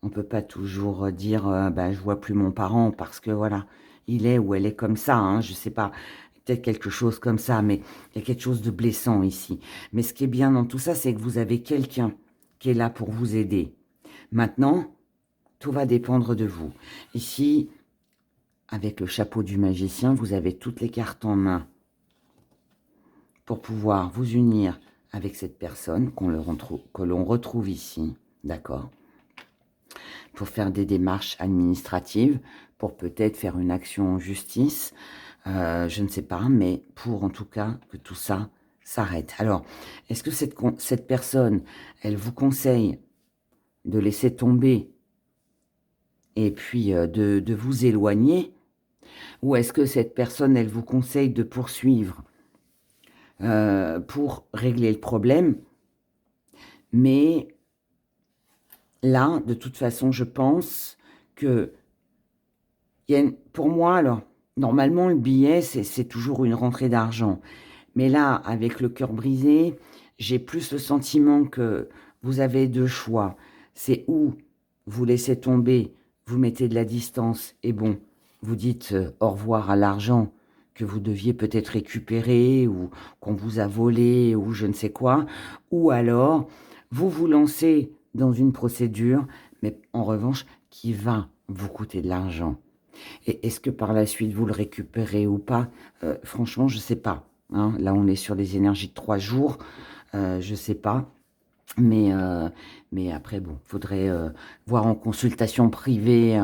on peut pas toujours dire bah, je vois plus mon parent parce que voilà, il est ou elle est comme ça, hein, je sais pas, peut-être quelque chose comme ça, mais il y a quelque chose de blessant ici. Mais ce qui est bien dans tout ça, c'est que vous avez quelqu'un qui est là pour vous aider. Maintenant, tout va dépendre de vous. Ici, avec le chapeau du magicien, vous avez toutes les cartes en main pour pouvoir vous unir avec cette personne que l'on retrouve ici, d'accord? Pour faire des démarches administratives, pour peut-être faire une action en justice, je ne sais pas, mais pour en tout cas que tout ça s'arrête. Alors, est-ce que cette personne, elle vous conseille de laisser tomber et puis de vous éloigner? Ou est-ce que cette personne, elle vous conseille de poursuivre pour régler le problème? Mais là, de toute façon, je pense que pour moi, alors, normalement, le billet, c'est toujours une rentrée d'argent. Mais là, avec le cœur brisé, j'ai plus le sentiment que vous avez deux choix. C'est ou vous laissez tomber, vous mettez de la distance et bon, vous dites au revoir à l'argent que vous deviez peut-être récupérer ou qu'on vous a volé ou je ne sais quoi, ou alors vous vous lancez dans une procédure, mais en revanche, qui va vous coûter de l'argent. Et est-ce que par la suite, vous le récupérez ou pas? Franchement, je ne sais pas. Hein. Là, on est sur des énergies de 3 jours. Je ne sais pas. Mais après, bon, faudrait voir en consultation privée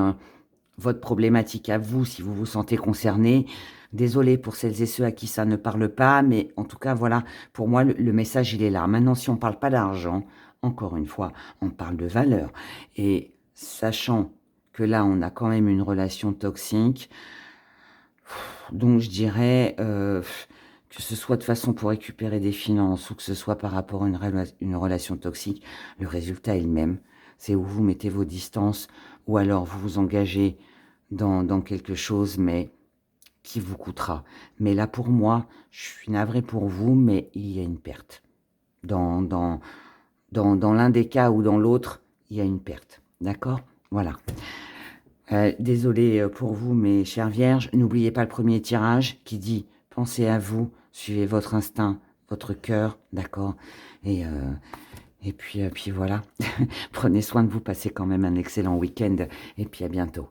votre problématique à vous, si vous vous sentez concerné. Désolée pour celles et ceux à qui ça ne parle pas, mais en tout cas, voilà, pour moi, le message, il est là. Maintenant, si on ne parle pas d'argent, encore une fois, on parle de valeur. Et sachant que là, on a quand même une relation toxique, donc je dirais que ce soit de façon pour récupérer des finances ou que ce soit par rapport à une relation toxique, le résultat est le même. C'est où vous mettez vos distances ou alors vous vous engagez dans quelque chose, mais qui vous coûtera. Mais là, pour moi, je suis navrée pour vous, mais il y a une perte. Dans l'un des cas ou dans l'autre, il y a une perte. D'accord? Voilà. Désolée pour vous, mes chères vierges. N'oubliez pas le premier tirage qui dit « Pensez à vous, suivez votre instinct, votre cœur. » D'accord? Et puis voilà. Prenez soin de vous, passez quand même un excellent week-end. Et puis à bientôt.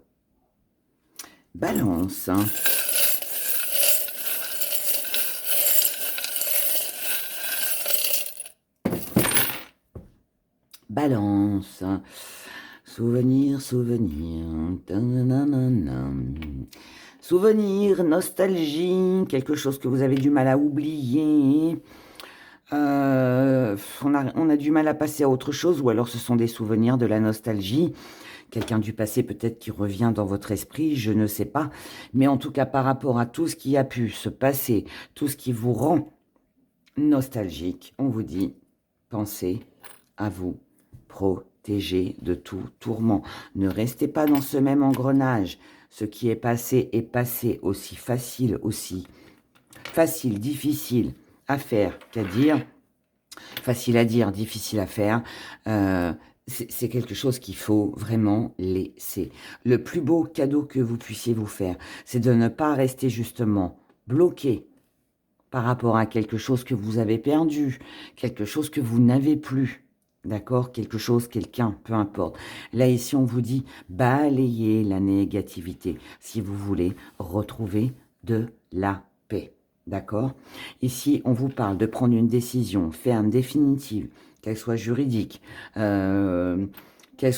Balance. Hein. Balance. Souvenir, souvenir. Souvenir, nostalgie, quelque chose que vous avez du mal à oublier. On a du mal à passer à autre chose, ou alors ce sont des souvenirs, de la nostalgie. Quelqu'un du passé peut-être qui revient dans votre esprit, je ne sais pas. Mais en tout cas, par rapport à tout ce qui a pu se passer, tout ce qui vous rend nostalgique, on vous dit, pensez à vous protéger de tout tourment. Ne restez pas dans ce même engrenage. Ce qui est passé, aussi facile, difficile à faire qu'à dire. Facile à dire, difficile à faire. C'est quelque chose qu'il faut vraiment laisser. Le plus beau cadeau que vous puissiez vous faire, c'est de ne pas rester justement bloqué par rapport à quelque chose que vous avez perdu, quelque chose que vous n'avez plus. D'accord? Quelque chose, quelqu'un, peu importe. Là, ici, on vous dit, balayez la négativité si vous voulez retrouver de la paix. D'accord? Ici, on vous parle de prendre une décision ferme, définitive, qu'elle soit juridique, qu'elle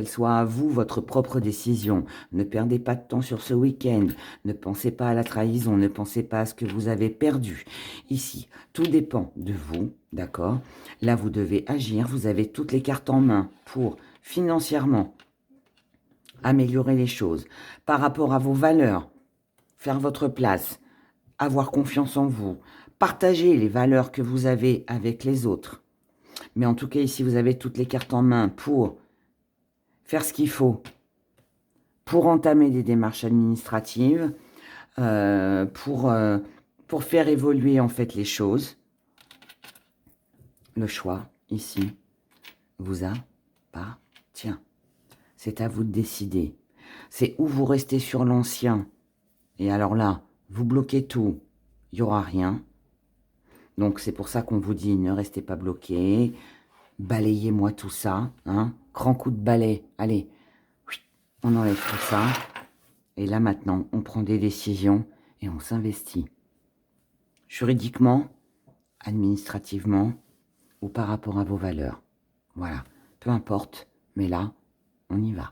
soit à vous, votre propre décision. Ne perdez pas de temps sur ce week-end. Ne pensez pas à la trahison. Ne pensez pas à ce que vous avez perdu. Ici, tout dépend de vous, d'accord? Là, vous devez agir. Vous avez toutes les cartes en main pour, financièrement, améliorer les choses. Par rapport à vos valeurs, faire votre place, avoir confiance en vous, partager les valeurs que vous avez avec les autres. Mais en tout cas, ici, vous avez toutes les cartes en main pour faire ce qu'il faut, pour entamer des démarches administratives, pour faire évoluer en fait les choses. Le choix, ici, vous appartient. C'est à vous de décider. C'est où vous restez sur l'ancien. Et alors là, vous bloquez tout. Il n'y aura rien. Donc c'est pour ça qu'on vous dit, ne restez pas bloqué. Balayez-moi tout ça. Hein. Grand coup de balai. Allez, on enlève tout ça. Et là maintenant, on prend des décisions et on s'investit. Juridiquement, administrativement ou par rapport à vos valeurs. Voilà, peu importe. Mais là, on y va.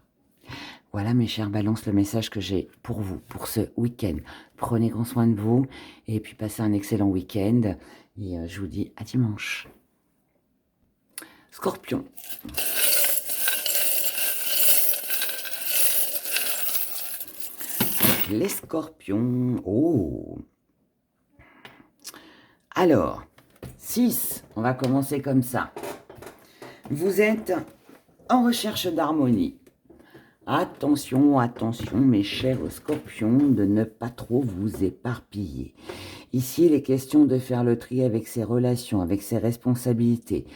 Voilà mes chers balances, le message que j'ai pour vous, pour ce week-end. Prenez grand soin de vous et puis passez un excellent week-end. Et je vous dis à dimanche. Scorpion. Les scorpions. Oh. Alors, 6, on va commencer comme ça. Vous êtes en recherche d'harmonie. Attention, attention, mes chers scorpions, de ne pas trop vous éparpiller. Ici, il est question de faire le tri avec ses relations, avec ses responsabilités.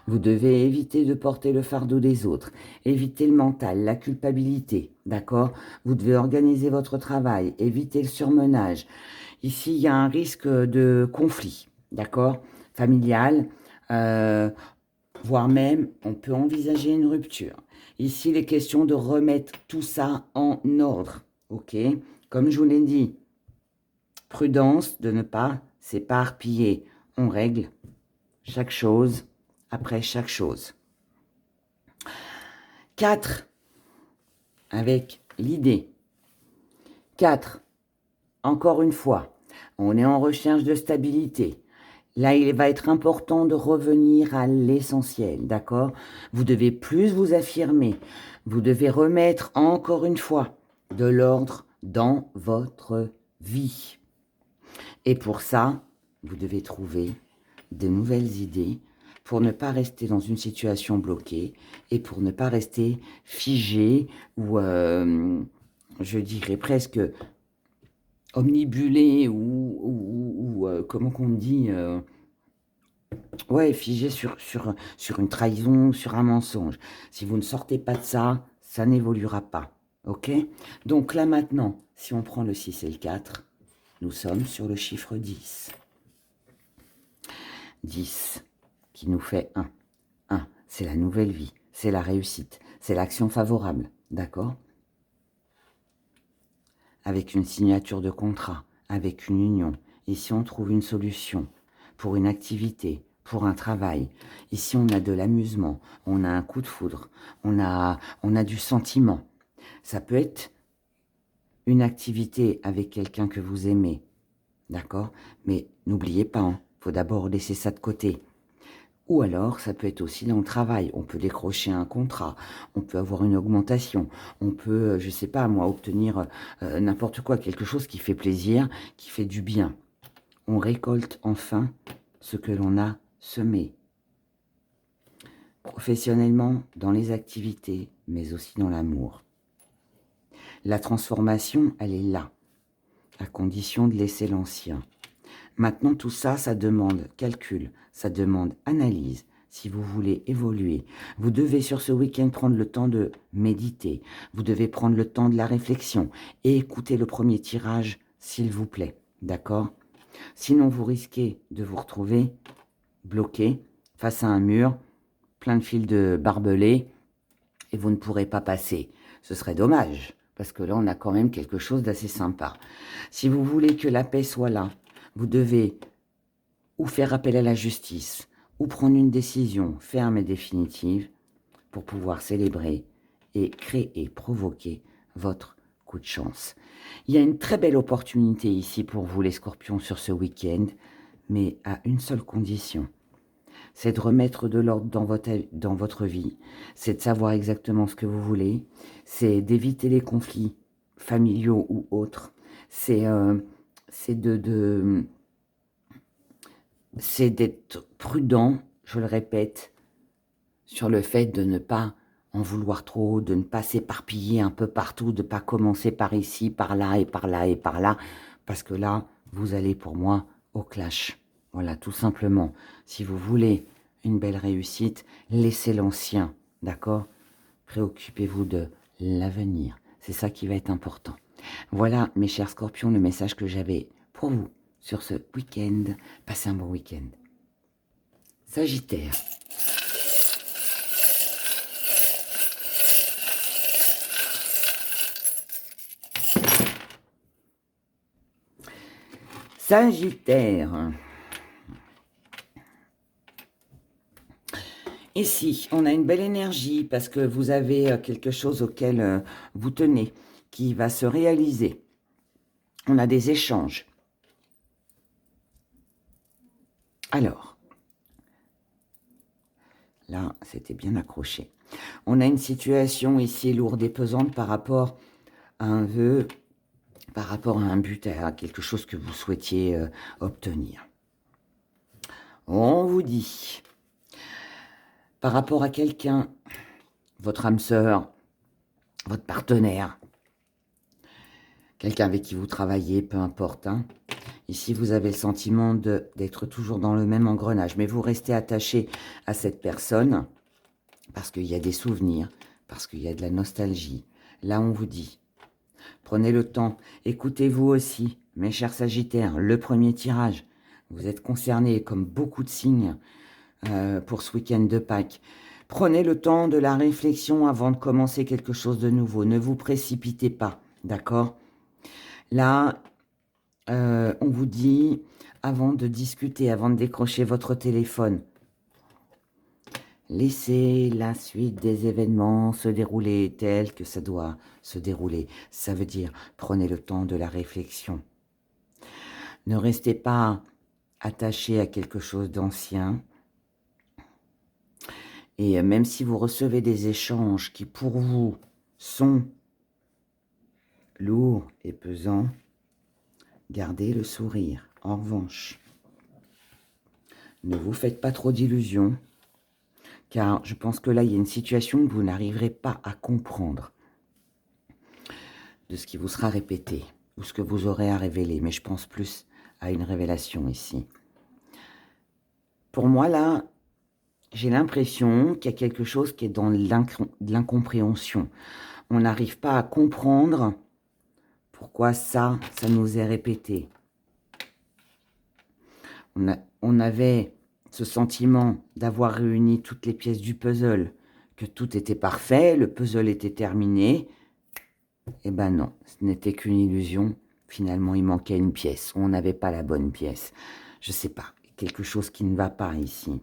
Vous devez éviter de porter le fardeau des autres, éviter le mental, la culpabilité, d'accord? Vous devez organiser votre travail, éviter le surmenage. Ici, il y a un risque de conflit, d'accord? Familial, euh, voire même, on peut envisager une rupture. Ici, il est question de remettre tout ça en ordre, ok? Comme je vous l'ai dit, prudence de ne pas s'éparpiller. On règle chaque chose après chaque chose. 4, avec l'idée. 4, encore une fois, on est en recherche de stabilité. Là, il va être important de revenir à l'essentiel, d'accord? Vous devez plus vous affirmer. Vous devez remettre encore une fois de l'ordre dans votre vie. Et pour ça, vous devez trouver de nouvelles idées pour ne pas rester dans une situation bloquée et pour ne pas rester figé ou, je dirais presque omnibulé ou comment qu'on dit, ouais, figé sur une trahison, sur un mensonge. Si vous ne sortez pas de ça, ça n'évoluera pas. OK? Donc là maintenant, si on prend le 6 et le 4, nous sommes sur le chiffre 10. 10 qui nous fait 1. 1, c'est la nouvelle vie, c'est la réussite, c'est l'action favorable, d'accord? Avec une signature de contrat, avec une union. Ici, on trouve une solution pour une activité, pour un travail. Ici, on a de l'amusement, on a un coup de foudre, on a du sentiment. Ça peut être une activité avec quelqu'un que vous aimez, d'accord? Mais n'oubliez pas, il faut d'abord laisser ça de côté. Ou alors, ça peut être aussi dans le travail. On peut décrocher un contrat, on peut avoir une augmentation, on peut, je ne sais pas moi, obtenir n'importe quoi, quelque chose qui fait plaisir, qui fait du bien. On récolte enfin ce que l'on a semé. Professionnellement, dans les activités, mais aussi dans l'amour. La transformation, elle est là, à condition de laisser l'ancien. Maintenant, tout ça, ça demande calcul, ça demande analyse. Si vous voulez évoluer, vous devez sur ce week-end prendre le temps de méditer. Vous devez prendre le temps de la réflexion et écouter le premier tirage, s'il vous plaît. D'accord? Sinon, vous risquez de vous retrouver bloqué face à un mur, plein de fils de barbelés, et vous ne pourrez pas passer. Ce serait dommage, parce que là, on a quand même quelque chose d'assez sympa. Si vous voulez que la paix soit là, vous devez ou faire appel à la justice, ou prendre une décision ferme et définitive pour pouvoir célébrer et créer, provoquer votre coup de chance. Il y a une très belle opportunité ici pour vous les scorpions sur ce week-end, mais à une seule condition. C'est de remettre de l'ordre dans votre vie, c'est de savoir exactement ce que vous voulez, c'est d'éviter les conflits familiaux ou autres, c'est d'être prudent, je le répète, sur le fait de ne pas en vouloir trop, de ne pas s'éparpiller un peu partout, de ne pas commencer par ici, par là et par là et par là, parce que là, vous allez pour moi au clash. Voilà, tout simplement. Si vous voulez une belle réussite, laissez l'ancien, d'accord? Préoccupez-vous de l'avenir. C'est ça qui va être important. Voilà, mes chers scorpions, le message que j'avais pour vous sur ce week-end. Passez un bon week-end. Sagittaire. Sagittaire. Ici, on a une belle énergie parce que vous avez quelque chose auquel vous tenez qui va se réaliser. On a des échanges. Alors, là, c'était bien accroché. On a une situation ici lourde et pesante par rapport à un vœu, par rapport à un but, à quelque chose que vous souhaitiez obtenir. On vous dit, par rapport à quelqu'un, votre âme sœur, votre partenaire, quelqu'un avec qui vous travaillez, peu importe, hein, Ici, vous avez le sentiment d'être toujours dans le même engrenage. Mais vous restez attaché à cette personne parce qu'il y a des souvenirs, parce qu'il y a de la nostalgie. Là, on vous dit, prenez le temps. Écoutez-vous aussi, mes chers Sagittaires, le premier tirage. Vous êtes concernés comme beaucoup de signes pour ce week-end de Pâques. Prenez le temps de la réflexion avant de commencer quelque chose de nouveau. Ne vous précipitez pas, d'accord? Là, on vous dit, avant de discuter, avant de décrocher votre téléphone, laissez la suite des événements se dérouler tel que ça doit se dérouler. Ça veut dire, prenez le temps de la réflexion. Ne restez pas attaché à quelque chose d'ancien. Et même si vous recevez des échanges qui, pour vous, sont lourds et pesants, gardez le sourire. En revanche, ne vous faites pas trop d'illusions, car je pense que là, il y a une situation que vous n'arriverez pas à comprendre de ce qui vous sera répété, ou ce que vous aurez à révéler, mais je pense plus à une révélation ici. Pour moi, là, j'ai l'impression qu'il y a quelque chose qui est dans l'incompréhension. On n'arrive pas à comprendre pourquoi ça nous est répété. On avait ce sentiment d'avoir réuni toutes les pièces du puzzle, que tout était parfait, le puzzle était terminé. Eh ben non, ce n'était qu'une illusion. Finalement, il manquait une pièce, ou on n'avait pas la bonne pièce. Je sais pas, quelque chose qui ne va pas ici.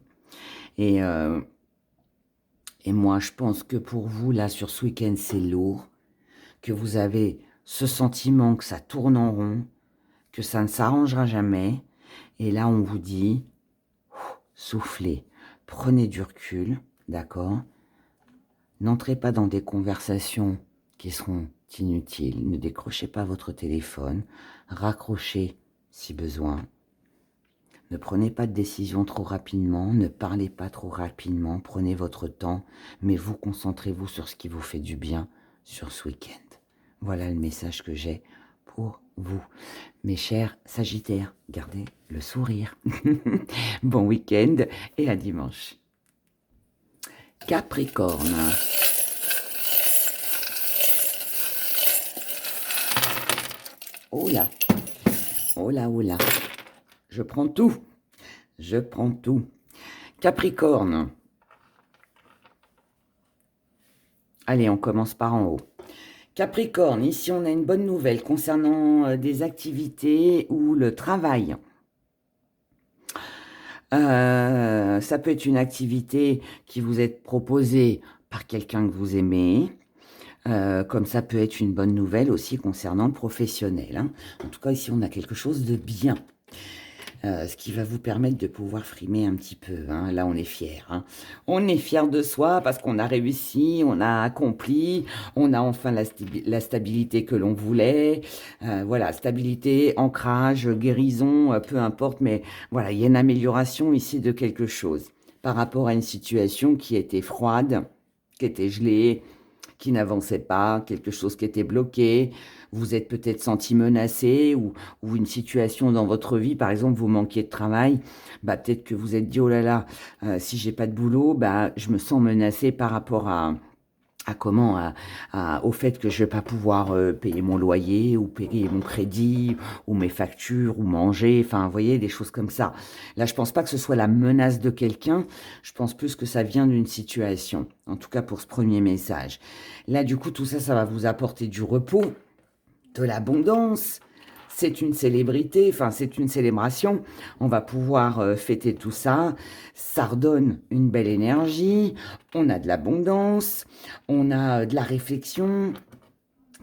Et moi, je pense que pour vous, là, sur ce week-end, c'est lourd, que vous avez ce sentiment que ça tourne en rond, que ça ne s'arrangera jamais. Et là, on vous dit, soufflez, prenez du recul, d'accord? N'entrez pas dans des conversations qui seront inutiles. Ne décrochez pas votre téléphone. Raccrochez si besoin. Ne prenez pas de décision trop rapidement. Ne parlez pas trop rapidement. Prenez votre temps. Mais vous, concentrez-vous sur ce qui vous fait du bien sur ce week-end. Voilà le message que j'ai pour vous. Mes chers Sagittaires, gardez le sourire. Bon week-end et à dimanche. Capricorne. Oh là, oh là, oh là. Je prends tout. Je prends tout. Capricorne. Allez, on commence par en haut. Capricorne, ici on a une bonne nouvelle concernant des activités ou le travail. Ça peut être une activité qui vous est proposée par quelqu'un que vous aimez. Comme ça peut être une bonne nouvelle aussi concernant le professionnel. Hein. En tout cas, ici, on a quelque chose de bien. Ce qui va vous permettre de pouvoir frimer un petit peu. Hein. Là, on est fiers. Hein. On est fiers de soi parce qu'on a réussi, on a accompli, on a enfin la stabilité que l'on voulait. Voilà, stabilité, ancrage, guérison, peu importe. Mais voilà, il y a une amélioration ici de quelque chose par rapport à une situation qui était froide, qui était gelée, qui n'avançait pas, quelque chose qui était bloqué, vous êtes peut-être senti menacé ou une situation dans votre vie, par exemple, vous manquiez de travail, bah, peut-être que vous êtes dit, oh là là, si j'ai pas de boulot, bah, je me sens menacé par rapport au fait que je vais pas pouvoir payer mon loyer ou payer mon crédit ou mes factures ou manger, enfin, vous voyez, des choses comme ça. Là, je pense pas que ce soit la menace de quelqu'un, je pense plus que ça vient d'une situation, en tout cas pour ce premier message. Là, du coup, tout ça, ça va vous apporter du repos, de l'abondance. C'est une célébrité, enfin c'est une célébration. On va pouvoir fêter tout ça. Ça redonne une belle énergie. On a de l'abondance. On a de la réflexion.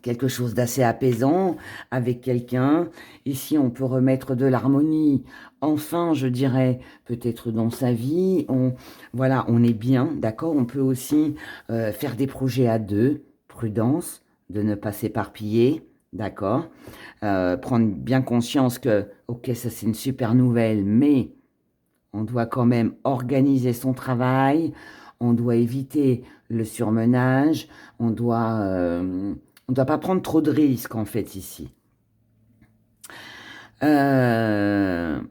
Quelque chose d'assez apaisant avec quelqu'un. Ici, on peut remettre de l'harmonie. Enfin, je dirais, peut-être dans sa vie. Voilà, on est bien, d'accord? On peut aussi faire des projets à deux. Prudence, de ne pas s'éparpiller. D'accord. Prendre bien conscience que, ok, ça c'est une super nouvelle, mais on doit quand même organiser son travail, on doit éviter le surmenage, on doit pas prendre trop de risques en fait ici. Euh,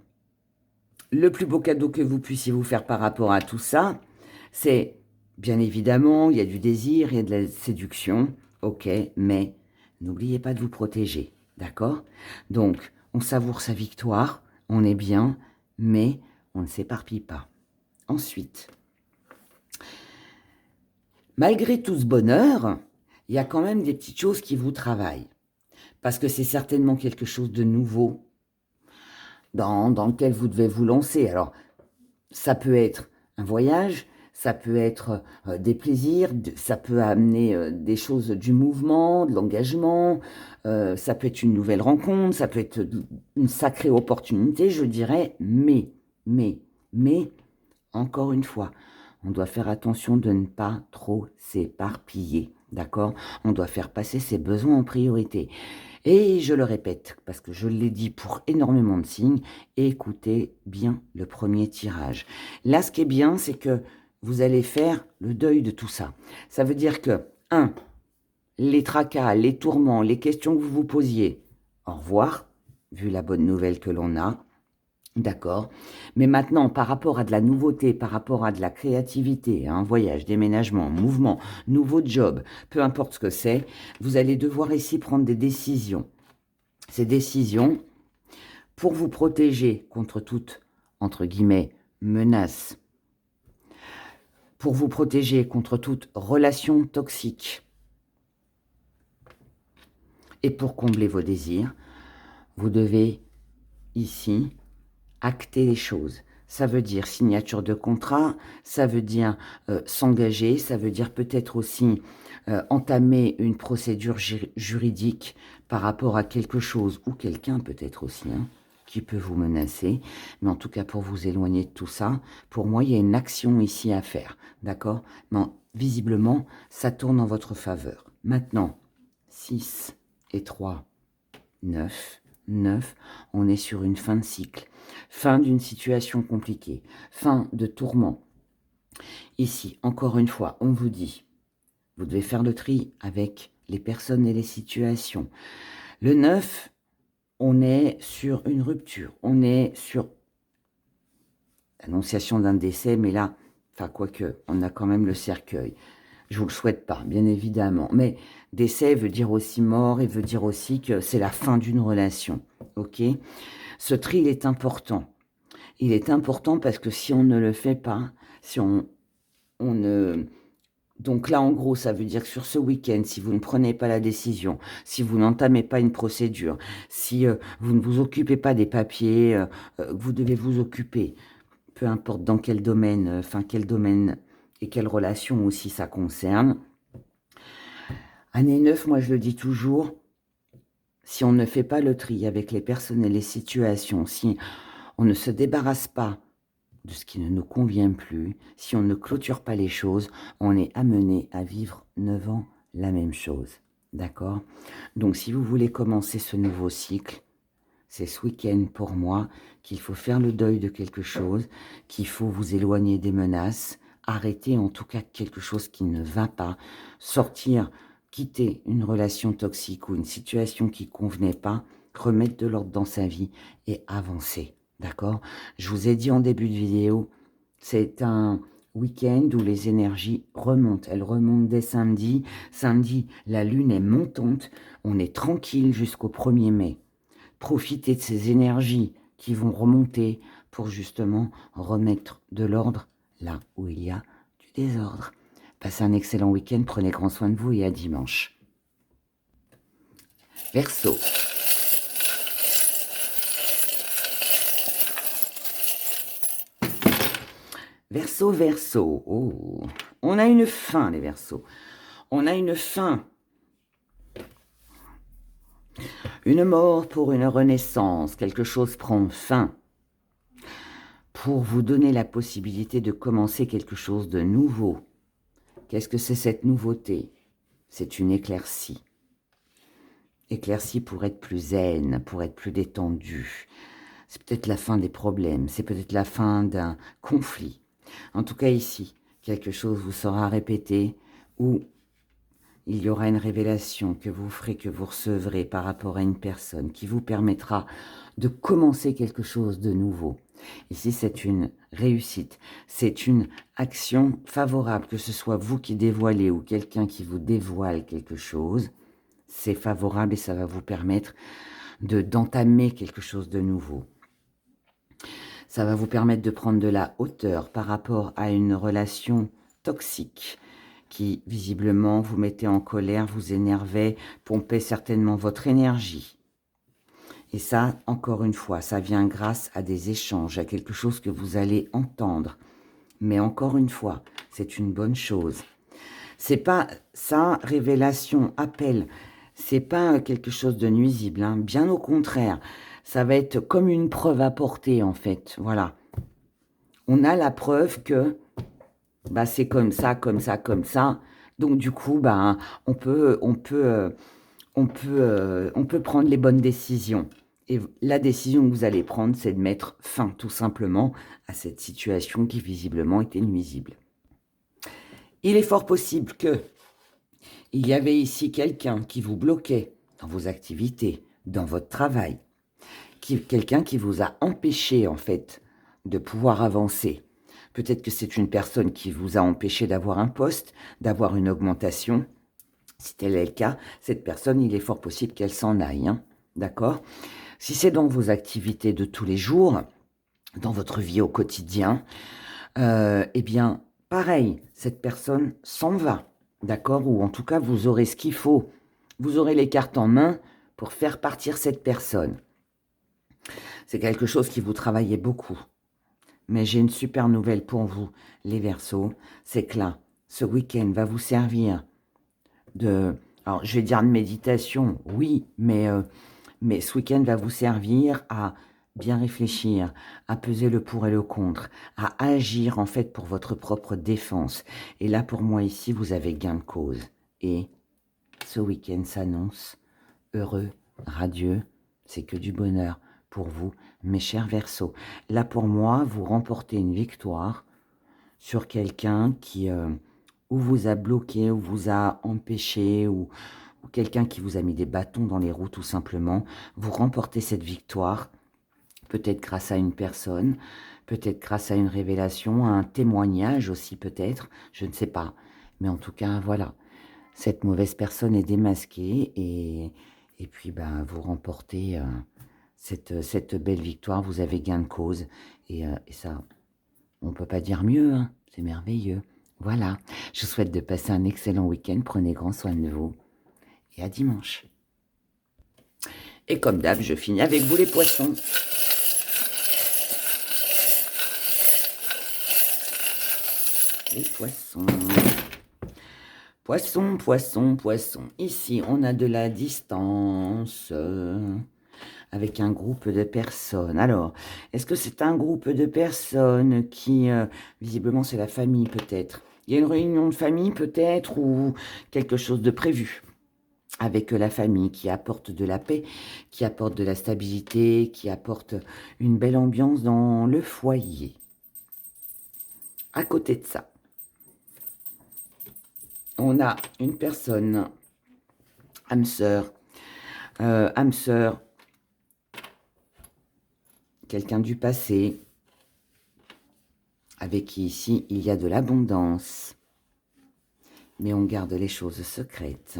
le plus beau cadeau que vous puissiez vous faire par rapport à tout ça, c'est, bien évidemment, il y a du désir, il y a de la séduction, ok, mais n'oubliez pas de vous protéger, d'accord? Donc, on savoure sa victoire, on est bien, mais on ne s'éparpille pas. Ensuite, malgré tout ce bonheur, il y a quand même des petites choses qui vous travaillent, parce que c'est certainement quelque chose de nouveau dans lequel vous devez vous lancer. Alors, ça peut être un voyage, ça peut être des plaisirs, ça peut amener des choses du mouvement, de l'engagement, ça peut être une nouvelle rencontre, ça peut être une sacrée opportunité, je dirais, mais, encore une fois, on doit faire attention de ne pas trop s'éparpiller, d'accord? On doit faire passer ses besoins en priorité. Et je le répète, parce que je l'ai dit pour énormément de signes, écoutez bien le premier tirage. Là, ce qui est bien, c'est que vous allez faire le deuil de tout ça. Ça veut dire que, 1, les tracas, les tourments, les questions que vous vous posiez, au revoir, vu la bonne nouvelle que l'on a. D'accord. Mais maintenant, par rapport à de la nouveauté, par rapport à de la créativité, un voyage, déménagement, mouvement, nouveau job, peu importe ce que c'est, vous allez devoir ici prendre des décisions. Ces décisions, pour vous protéger contre toute, entre guillemets, menace, pour vous protéger contre toute relation toxique, et pour combler vos désirs, vous devez ici acter les choses. Ça veut dire signature de contrat, ça veut dire s'engager, ça veut dire peut-être aussi entamer une procédure juridique par rapport à quelque chose ou quelqu'un peut-être aussi qui peut vous menacer. Mais en tout cas, pour vous éloigner de tout ça, pour moi, il y a une action ici à faire. D'accord? Mais visiblement, ça tourne en votre faveur. Maintenant, 6 et 3, 9. 9, on est sur une fin de cycle, fin d'une situation compliquée, fin de tourment. Ici, encore une fois, on vous dit, vous devez faire le tri avec les personnes et les situations. Le 9, on est sur une rupture, on est sur l'annonciation d'un décès, mais là, enfin quoique, on a quand même le cercueil. Je vous le souhaite pas, bien évidemment. Mais décès veut dire aussi mort et veut dire aussi que c'est la fin d'une relation. Ok? Ce tri, il est important. Il est important parce que si on ne le fait pas, si on ne... Donc là, en gros, ça veut dire que sur ce week-end, si vous ne prenez pas la décision, si vous n'entamez pas une procédure, si vous ne vous occupez pas des papiers, vous devez vous occuper, peu importe dans quel domaine, quel domaine et quelle relation aussi ça concerne. Année 9, moi je le dis toujours, si on ne fait pas le tri avec les personnes et les situations, si on ne se débarrasse pas de ce qui ne nous convient plus, si on ne clôture pas les choses, on est amené à vivre 9 ans la même chose. D'accord? Donc si vous voulez commencer ce nouveau cycle, c'est ce week-end pour moi qu'il faut faire le deuil de quelque chose, qu'il faut vous éloigner des menaces, arrêter en tout cas quelque chose qui ne va pas, sortir, quitter une relation toxique ou une situation qui ne convenait pas, remettre de l'ordre dans sa vie et avancer. D'accord? Je vous ai dit en début de vidéo, c'est un week-end où les énergies remontent. Elles remontent dès samedi. Samedi, la lune est montante. On est tranquille jusqu'au 1er mai. Profitez de ces énergies qui vont remonter pour justement remettre de l'ordre là où il y a du désordre. Passez un excellent week-end, prenez grand soin de vous et à dimanche. Verseau. Verseau, Verseau. Oh, on a une fin, les Verseaux. On a une fin. Une mort pour une renaissance. Quelque chose prend fin. Pour vous donner la possibilité de commencer quelque chose de nouveau. Qu'est-ce que c'est cette nouveauté? C'est une éclaircie. Éclaircie pour être plus zen, pour être plus détendu. C'est peut-être la fin des problèmes, c'est peut-être la fin d'un conflit. En tout cas ici, quelque chose vous sera répété ou il y aura une révélation que vous ferez, que vous recevrez par rapport à une personne qui vous permettra de commencer quelque chose de nouveau. Ici, c'est une réussite, c'est une action favorable, que ce soit vous qui dévoilez ou quelqu'un qui vous dévoile quelque chose, c'est favorable et ça va vous permettre d'entamer quelque chose de nouveau. Ça va vous permettre de prendre de la hauteur par rapport à une relation toxique qui, visiblement, vous mettez en colère, vous énervez, pompez certainement votre énergie. Et ça, encore une fois, ça vient grâce à des échanges, à quelque chose que vous allez entendre. Mais encore une fois, c'est une bonne chose. C'est pas ça, révélation, appel, c'est pas quelque chose de nuisible, hein. Bien au contraire, ça va être comme une preuve apportée en fait, voilà. On a la preuve que bah, c'est comme ça, comme ça, comme ça. Donc du coup, bah, on peut prendre les bonnes décisions. Et la décision que vous allez prendre, c'est de mettre fin tout simplement à cette situation qui visiblement était nuisible. Il est fort possible que il y avait ici quelqu'un qui vous bloquait dans vos activités, dans votre travail, quelqu'un qui vous a empêché en fait de pouvoir avancer. Peut-être que c'est une personne qui vous a empêché d'avoir un poste, d'avoir une augmentation. Si tel est le cas, cette personne, il est fort possible qu'elle s'en aille, hein, d'accord? Si c'est dans vos activités de tous les jours, dans votre vie au quotidien, eh bien, pareil, cette personne s'en va, d'accord? Ou en tout cas, vous aurez ce qu'il faut. Vous aurez les cartes en main pour faire partir cette personne. C'est quelque chose qui vous travaillait beaucoup. Mais j'ai une super nouvelle pour vous, les Verseaux. C'est que là, ce week-end va vous servir de... Alors, je vais dire de méditation, oui, mais ce week-end va vous servir à bien réfléchir, à peser le pour et le contre, à agir en fait pour votre propre défense. Et là, pour moi, ici, vous avez gain de cause. Et ce week-end s'annonce heureux, radieux, c'est que du bonheur pour vous, mes chers Verseaux. Là, pour moi, vous remportez une victoire sur quelqu'un qui ou vous a bloqué, ou vous a empêché, ou quelqu'un qui vous a mis des bâtons dans les roues tout simplement. Vous remportez cette victoire, peut-être grâce à une personne, peut-être grâce à une révélation, à un témoignage aussi peut-être, je ne sais pas. Mais en tout cas, voilà, cette mauvaise personne est démasquée et puis ben, vous remportez cette belle victoire, vous avez gain de cause et ça, on ne peut pas dire mieux, hein, c'est merveilleux. Voilà, je vous souhaite de passer un excellent week-end, prenez grand soin de vous et à dimanche. Et comme d'hab, je finis avec vous les poissons. Les poissons. Poisson, poisson, poisson. Ici, on a de la distance avec un groupe de personnes. Alors, est-ce que c'est un groupe de personnes qui, visiblement, c'est la famille peut-être. Il y a une réunion de famille peut-être ou quelque chose de prévu avec la famille qui apporte de la paix, qui apporte de la stabilité, qui apporte une belle ambiance dans le foyer. À côté de ça, on a une personne, âme sœur, quelqu'un du passé, avec qui ici il y a de l'abondance, mais on garde les choses secrètes.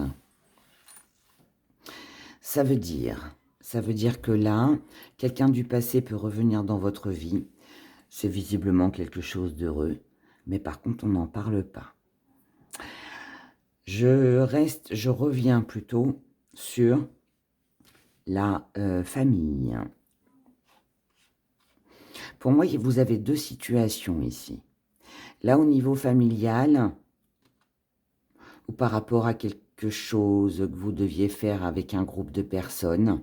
Ça veut dire que là, quelqu'un du passé peut revenir dans votre vie. C'est visiblement quelque chose d'heureux, mais par contre, on n'en parle pas. Je reviens plutôt sur la famille. Pour moi, vous avez deux situations ici. Là, au niveau familial, ou par rapport à quelque chose que vous deviez faire avec un groupe de personnes,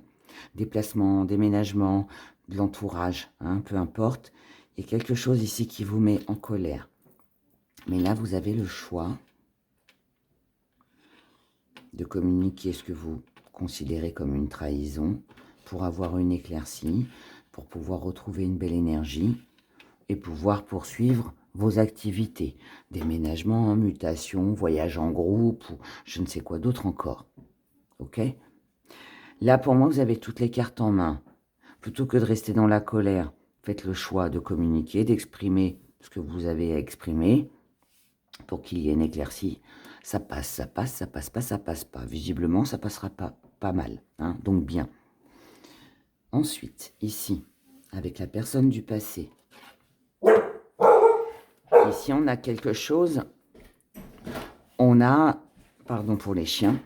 déplacement, déménagement, de l'entourage, hein, peu importe, il y a quelque chose ici qui vous met en colère. Mais là, vous avez le choix de communiquer ce que vous considérez comme une trahison pour avoir une éclaircie, pour pouvoir retrouver une belle énergie et pouvoir poursuivre vos activités, déménagement, mutation, voyage en groupe, ou je ne sais quoi d'autre encore. Ok? Là, pour moi, vous avez toutes les cartes en main. Plutôt que de rester dans la colère, faites le choix de communiquer, d'exprimer ce que vous avez à exprimer pour qu'il y ait une éclaircie. Ça passe, ça passe, ça passe pas, ça passe pas. Visiblement, ça passera pas mal, hein, donc bien. Ensuite, ici, avec la personne du passé, ici, on a quelque chose, on a, pardon pour les chiens,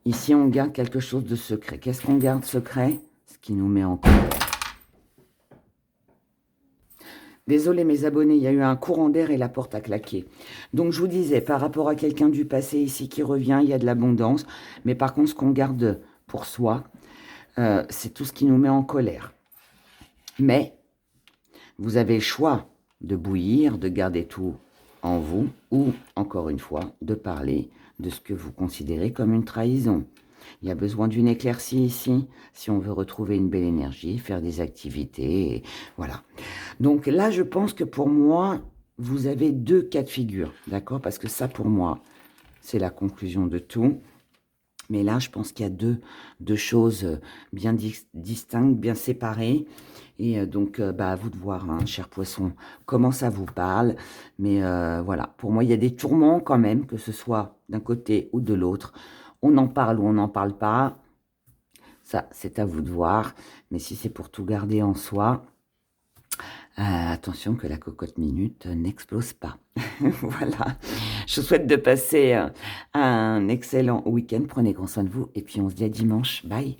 ici, on garde quelque chose de secret. Qu'est-ce qu'on garde secret? Ce qui nous met en colère. Désolé mes abonnés, il y a eu un courant d'air et la porte a claqué. Donc je vous disais, par rapport à quelqu'un du passé ici qui revient, il y a de l'abondance. Mais par contre, ce qu'on garde pour soi, c'est tout ce qui nous met en colère. Mais vous avez le choix de bouillir, de garder tout en vous, ou, encore une fois, de parler de ce que vous considérez comme une trahison. Il y a besoin d'une éclaircie ici, si on veut retrouver une belle énergie, faire des activités, et voilà. Donc là, je pense que pour moi, vous avez deux cas de figure, d'accord? Parce que ça, pour moi, c'est la conclusion de tout. Mais là, je pense qu'il y a deux choses bien distinctes, bien séparées. Et donc, à vous de voir, hein, cher poisson, comment ça vous parle. Mais voilà, pour moi, il y a des tourments quand même, que ce soit d'un côté ou de l'autre. On en parle ou on n'en parle pas. Ça, c'est à vous de voir. Mais si c'est pour tout garder en soi, attention que la cocotte minute n'explose pas. Voilà. Je vous souhaite de passer un excellent week-end. Prenez grand soin de vous. Et puis, on se dit à dimanche. Bye.